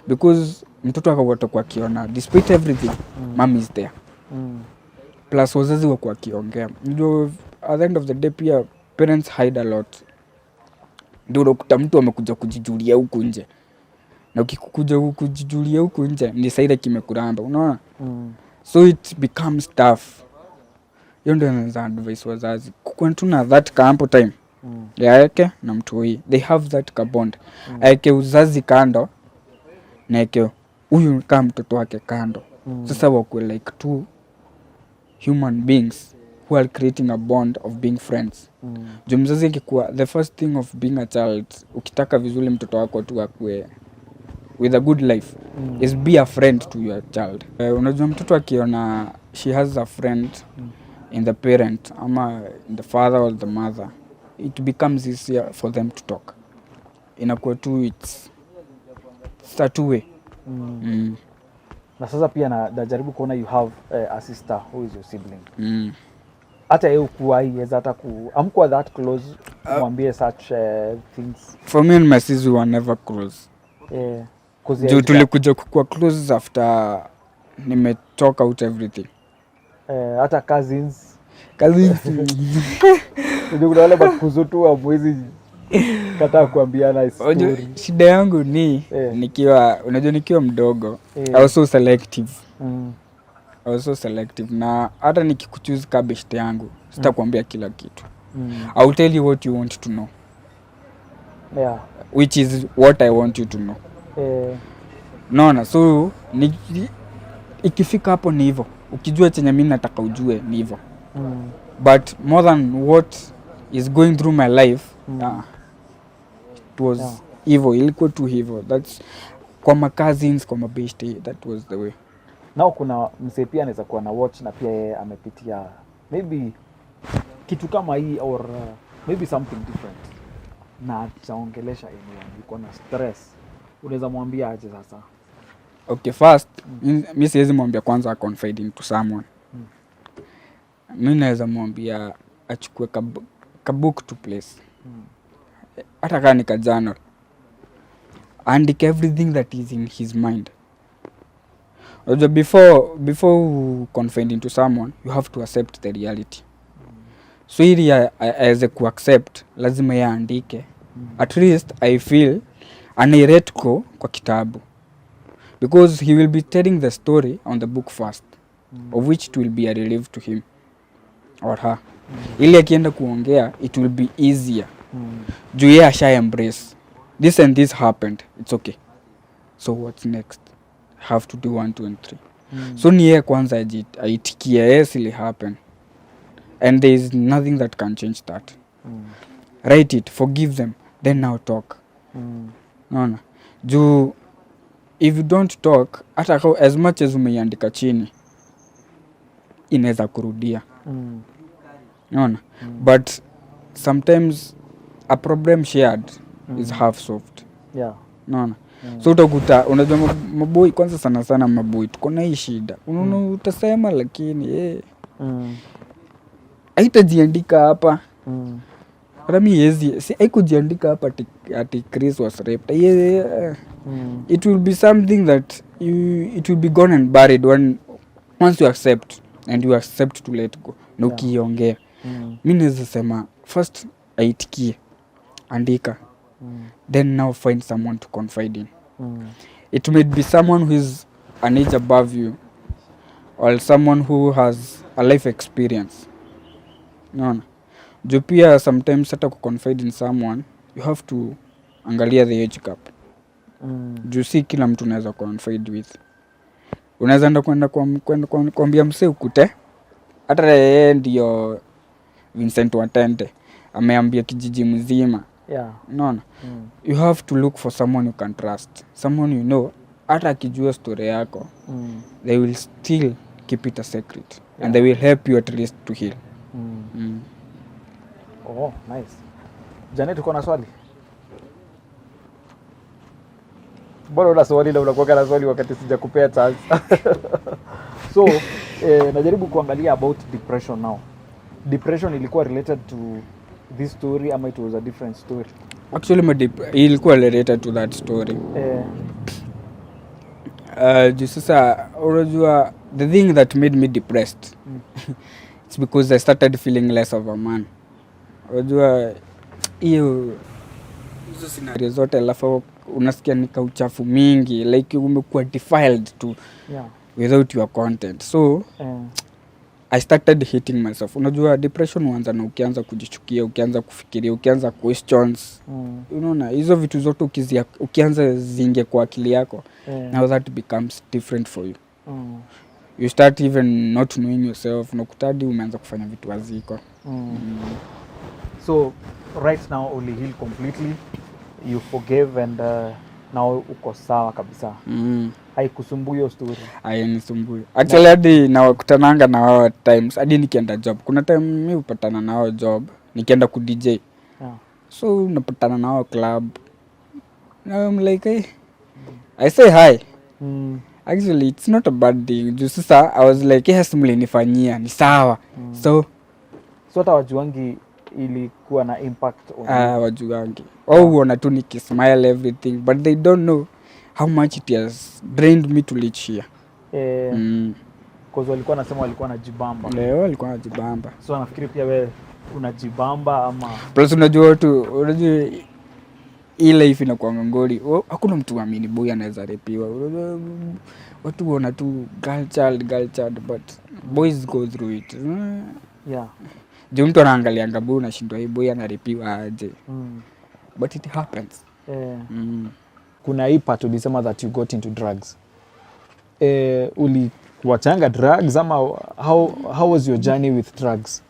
Because mtoto wako atakuwa akiona despite everything mom is there. Plus wazazi wako wakiongea. Ndio at the end of the day pia parents hide a lot. Ndio unakuta mtu amekuja kujijulia huku nje. Na ukikuja kujijulia huku nje ni saida kimekuramba, unaona? So it becomes tough. Hiyo ndio naweza advise wazazi. Kukuwa tu na that ample time. Yake na mtoi. They have that bond. Aeke uzazi kando. Na aeke huyu kama mtoto wake kando. Sasa wakuwe like two human beings who are creating a bond of being friends. Juu mzazi akikuwa the first thing of being a child, ukitaka vizuri mtoto wako tu akue with a good life is be a friend to your child. Unajua mtoto akiona she has a friend in the parent ama in the father or the mother, it becomes easier for them to talk. Inakuwa tu it's a two way. Na sasa pia najaribu kuona you have a sister who is your sibling. Hata yeye ukuwaiweza hata amkuwa that close mwambie such things. For me and my sister we were never close. Juu tulikuja kukua close after nimetalk out everything. Hata cousins ndio kuna wale bakuzo tu wa mwezi kata kuambiana story. Shida yangu ni nikiwa mdogo I was so selective. I was so selective na hata nikikuchoose kabeshte yangu sitakwambia kila kitu. I will tell you what you want to know. Which is what I want you to know. Naona so ikifika hapo ni hivyo. Ukijua chenye mimi nataka ujue ni hivyo. But more than what is going through my life, it was hivyo, ilikuwa tu hivyo. That's kwa my cousins, kwa my beshte, that was the way. Now kuna msee pia anaweza kuwa na watch na pia yeye amepitia maybe kitu kama hii or maybe something different. Na chaongelesha anyone yuko na stress. Unaweza mwambia aje sasa? Okay, first mimi siwezi mwambia kwanza confiding to someone. Mimi naweza mwambia achukue ka book to place. Hata kama ni ka journal. Andike everything that is in his mind. Before confiding to someone, you have to accept the reality. So ili aweze kuaccept, lazima yeye andike. At least I feel anairate kwa kitabu. Because he will be telling the story on the book first, of which it will be a relief to him or her. Ili akienda kuongea, it will be easier. Juu yeye asha embrace. This and this happened. It's okay. So what's next? Have to do 1, 2 and 3. So ni yeye kwanza aitikia yes it happen. And there is nothing that can change that. Write it, forgive them, then now talk. Naona. Juu if you don't talk, hata as much as umeiandika chini inaweza kurudia. Naona. But sometimes a problem shared is half solved. Naona. So utakuta unajua maboi kwanza sana maboi tuko na hii shida. Unaona utasema lakini haitajiandika hapa. Rami yezi si haikujiandika hapa ati Chris was raped. It will be something that it will be gone and buried once you accept and you accept to let go. Na ukiongea. Mimi naweza sema first aitikie. Andika. Then now find someone to confide in. It may be someone who is an age above you or someone who has a life experience. No. Juu pia sometimes hata kuconfide in someone you have to angalia the age gap. Juu si kila mtu unaweza confide with. Unaweza enda kwenda kuambia msee ukute. Hata yeye ndio Vincent Watente ameambia kijiji mzima. Unaona? You have to look for someone you can trust. Someone you know hata akijua story yako. They will still keep it a secret and they will help you at least to heal. Oh, nice. Janet, uko na swali? Bora una swali na unakuwa na swali wakati sijakupea chance. So, najaribu kuangalia about depression now. Depression ilikuwa related to this story ama it was a different story? Actually ilikuwa related to that story. Juu sasa unajua the thing that made me depressed it's because I started feeling less of a man. Unajua hiyo hizo scenario zote alafu unasikia nika uchafu mingi like umekuwa defiled to without your content. So I started hating myself. Unajua depression huanza na ukianza kujichukia, ukianza kufikiria, ukianza questions. Unaona hizo vitu zote ukianza zinge kwa akili yako. Now that becomes different for you. You start even not knowing yourself. Unakutadi umeanza kufanya vitu haziko. So right now only heal completely. You forgave and now uko sawa kabisa. Haikusumbui hiyo story? Hainisumbui. Actually hadi nawakutananga na wao at times. Hadi nikienda job. Kuna time mimi hupatana na wao job. Nikienda ku DJ. So napatana na wao club. Now I'm like, hey. I say hi. Actually it's not a bad thing. Juu sasa I was like, yes mlinifanyia. Ni sawa. So hata wajuangi ilikuwa na impact on wajuangi. Huona tu nikismile everything. But they don't know how much it has drained me to reach here. Because walikuwa nasema walikuwa najibamba. Leo walikuwa najibamba. So nafikiri pia wewe unajibamba ama plus unajua ile life inakuwa ngori. Hakuna mtu amini boy anaweza repiwa. Watu wana tu girl child but boys go through it. Juu mtu anaangalia ngabu na shindwa hii boy anarepiwa aje. But it happens. Kuna hii part ulisema that you got into drugs. Uliwachanga drugs ama how was your journey with drugs?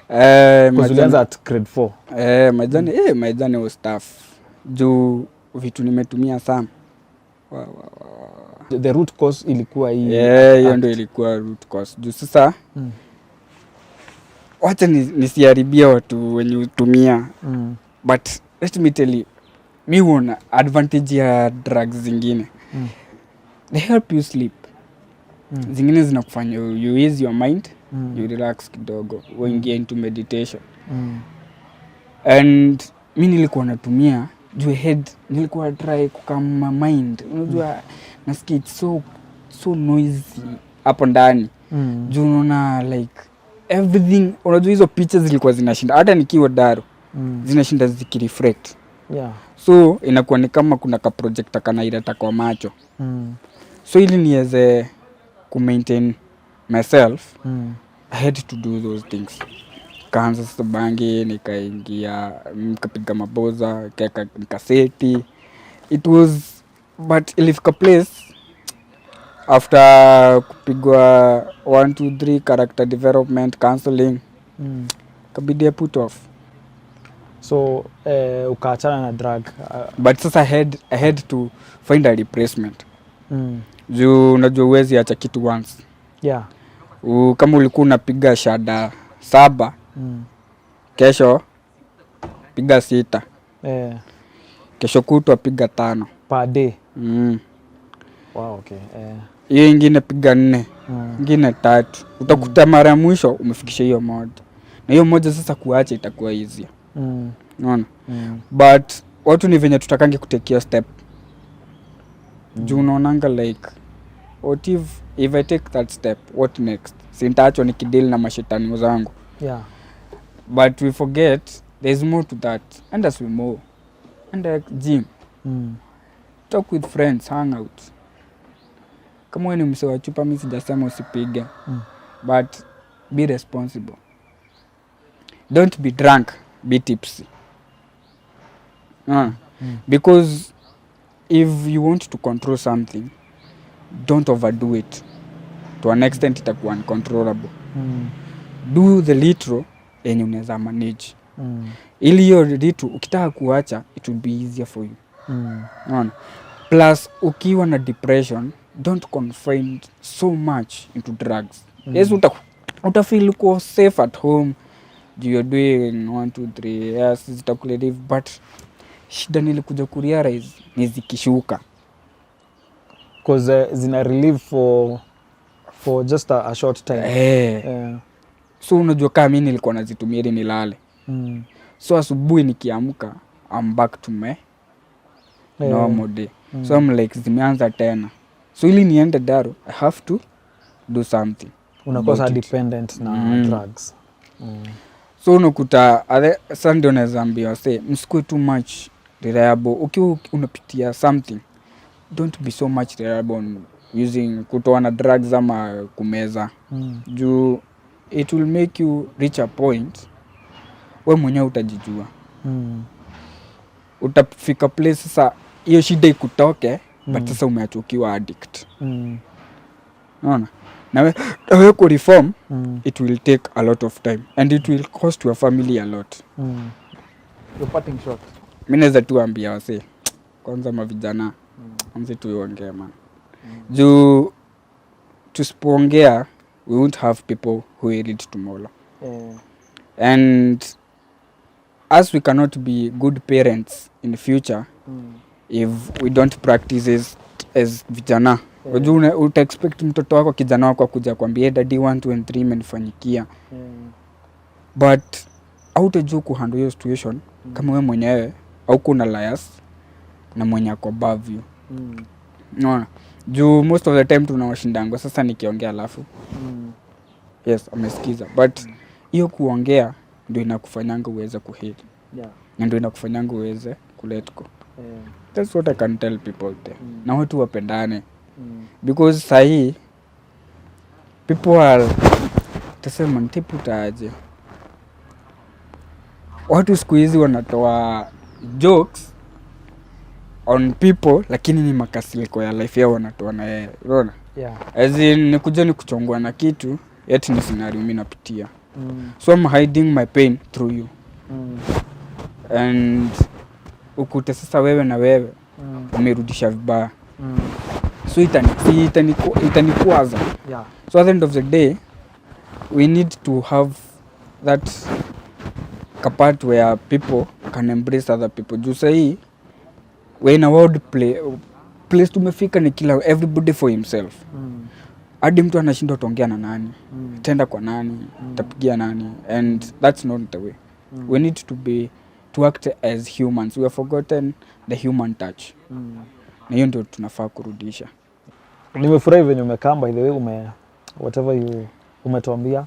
Ulianza at grade 4. My journey was tough. Juu vitu nimetumia sana. The root cause ilikuwa hii. Hiyo ndio ilikuwa root cause. Juu sasa wacha nisiharibia watu wenye utumia. But let me tell you, mi huona advantage ya drugs zingine. They help you sleep. Zingine zinakufanya you ease your mind, you relax kidogo, uingie into meditation. And mi nilikuwa natumia juu head, nilikuwa try kukama mind. Unajua nasikia it's so noisy hapo ndani. Juu unaona like everything, unajua hizo pictures zilikuwa zinashinda hata nikiwa Daro. Zinashinda zikireflect. So inakuwa ni kama kuna ka projector kanaileta kwa macho. So ili niweze ku maintain myself, I had to do those things. Kaanza sasa bangi, nikaingia, nikapiga maboza, nikaseti. It was, but ilifika place after kupigwa 1 2 3 character development counseling, kabidi ya put off. So ukaachana na drug. But sasa I had to find a replacement. Juu unajua uwezi acha kitu once. Kama ulikuwa unapiga shada 7, kesho piga 6. Kesho kutwa piga 5 per day. Wow, okay. Hiyo ingine piga 4, ingine 3. Utakuta mara mwisho umefikisha hiyo moja. Na hiyo moja sasa kuacha itakuwa easy. Unaona? But watu ni venye tutakange kutekea step. Juu unaonanga like what if I take that step, what next? Sintaachwa nikideal na mashetani zangu. But we forget there's more to that. And as we more. And like gym. Talk with friends, hang out. Kama wewe ni msee wa chupa, mimi sijasema usipige. But be responsible. Don't be drunk, be tipsy. Because if you want to control something, don't overdo it. To an extent itakuwa uncontrollable. Do the little yenye unaweza manage. Ili hiyo little ukitaka kuacha, it will be easier for you. Plus ukiwa na depression, don't confine so much into drugs. Yes, utafeel uko safe at home, you're doing 1 2 3, yes zitakulelive, but shida nilikuja kurealize ni zikishuka, because zina relieve for just a short time. So unajua kama mimi nilikuwa nazitumia ili nilale, so asubuhi nikiamka I'm back to my normal day. So I'm like zimeanza tena, so ili niende daro I have to do something. Unakosa dependent na drugs. So unakuta sasa ndio naweza ambia say msikue too much reliable. Ukiwa unapitia something, don't be so much reliable on using kutoa na drugs ama kumeza. Juu it will make you reach a point we mwenyewe utajijua. Utafika place sasa hiyo shida ikutoke, but sasa umeachukiwa addict. Unaona? Na wewe ku reform, it will take a lot of time and it will cost your family a lot. You're parting shot. Mimi naweza tu ambia wase kwanza mavijana anze tuongee man. Juu tusipoongea we won't have people who will it tomorrow. And as we cannot be good parents in the future if we don't practice as vijana. Unajua uta expect mtoto wako kijana wako kuja kwambia daddy 1 2 and 3 imenifanyikia. But hautajua kuhandle hiyo situation kama wewe mwenyewe au kuna liars na mwenye ako above you. Unaona? Juu most of the time tunawashindangwa sasa nikiongea alafu. Yes, amesikiza. But hiyo kuongea ndio inakufanyanga uweze kuheal. Na ndio inakufanyanga uweze kulet go. That's what I can tell people there. Na watu wapendane. Because sahi people are tasema ntiputa aje. Watu siku hizi wanatoa jokes on people lakini ni makasiliko ya life yao wanatoa na yeye. Unaona? As in nikuja ni kuchongwa na kitu yet ni scenario mimi napitia. So I'm hiding my pain through you. And ukute sasa wewe na wewe umerudisha vibaya. So itanikuaza. So at the end of the day we need to have that part where people can embrace other people. Juu sahi we in a world place tumefika ni kila everybody for himself. Hadi mtu anashindwa tuongea na nani, tenda kwa nani, tapigia nani, and that's not the way. We need to act as humans. We have forgotten the human touch. Na hiyo ndio tunafaa kurudisha. Nimefurahi venye umekaa, by the way, whatever you umetuambia,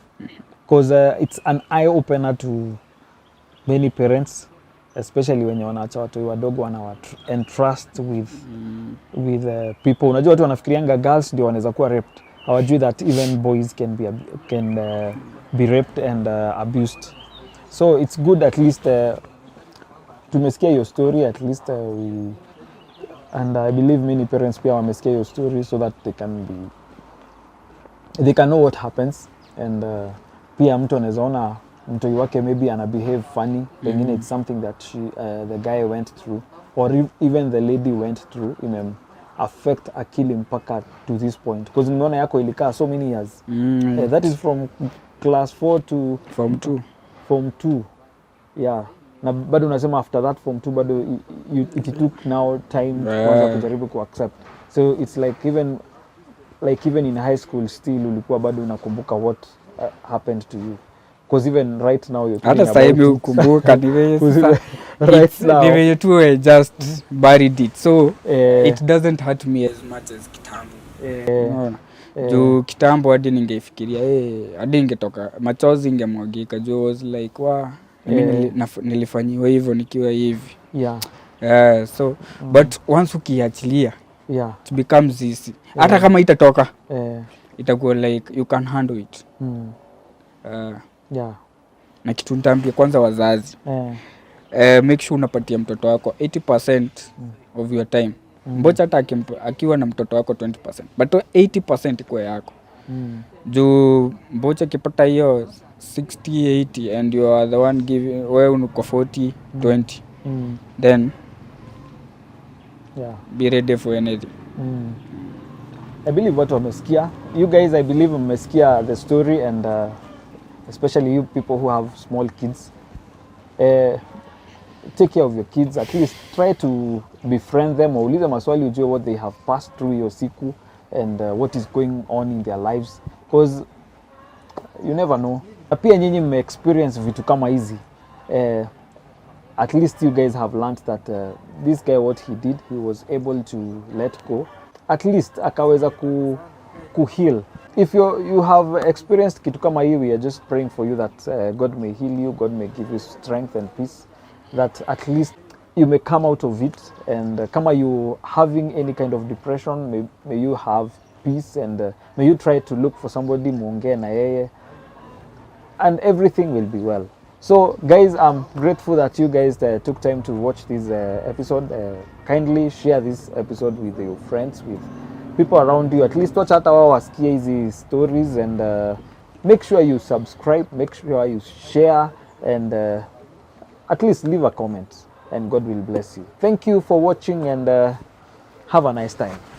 because it's an eye opener to many parents, especially wenye wanaacha watu wadogo wana entrust with people. Unajua watu wanafikirianga girls ndio wanaweza kuwa raped, hawajui that even boys can be raped and abused. So it's good at least tumesikia your story, at least and I believe many parents pia wamesikia your story so that they can know what happens. And pia mtu anaweza ona mtoi wake maybe ana behave funny, pengine it's something that the guy went through or even the lady went through, affect akili mpaka to this point, because nimeona yako ilikaa so many years. That is from class 4 to form 2. Yeah, na bado unasema after that form 2 bado it took now time kwanza kujaribu ku accept. So it's like even in high school still ulikuwa bado unakumbuka what happened to you, because even right now you're hata sasa hivi ukumbuka ni wewe sasa right now ni wewe tu just buried it, so it doesn't hurt me as much as kitambo. Juu kitambo hadi ningefikiria hadi ingetoka machozi ingemwagika, juu was like mimi nilifanyiwa hivyo nikiwa hivi. So but once ukiachilia it becomes easy. Hata kama itatoka itakuwa like you can handle it. Na kitu nitaambia kwanza wazazi, make sure unapatia mtoto wako 80% of your time. Mbocha hata akiwa na mtoto wako 20%, but 80% kwa yako. Juu mbocha kipata hiyo 60-80 and you are the one giving, wewe uko 40-20, then be ready for anything. I believe watu wamesikia. You guys, I believe mmesikia the story, and especially you people who have small kids. Take care of your kids. At least try to befriend them, waulize maswali ujue what they have passed through your siku, and what is going on in their lives, because you never know. Na pia nyinyi mme experience vitu kama hizi, at least you guys have learned that this guy, what he did, he was able to let go, at least akaweza ku heal. If you have experienced kitu kama hii, we are just praying for you that God may heal you, God may give you strength and peace, that at least you may come out of it, and kama you having any kind of depression, may you have peace, and may you try to look for somebody muongee na yeye, and everything will be well. So guys, I'm grateful that you guys took time to watch this episode. Kindly share this episode with your friends, with people around you. At least watch hata wao wasikie hizi stories, and make sure you subscribe, make sure you share, and at least leave a comment, and God will bless you. Thank you for watching, and have a nice time.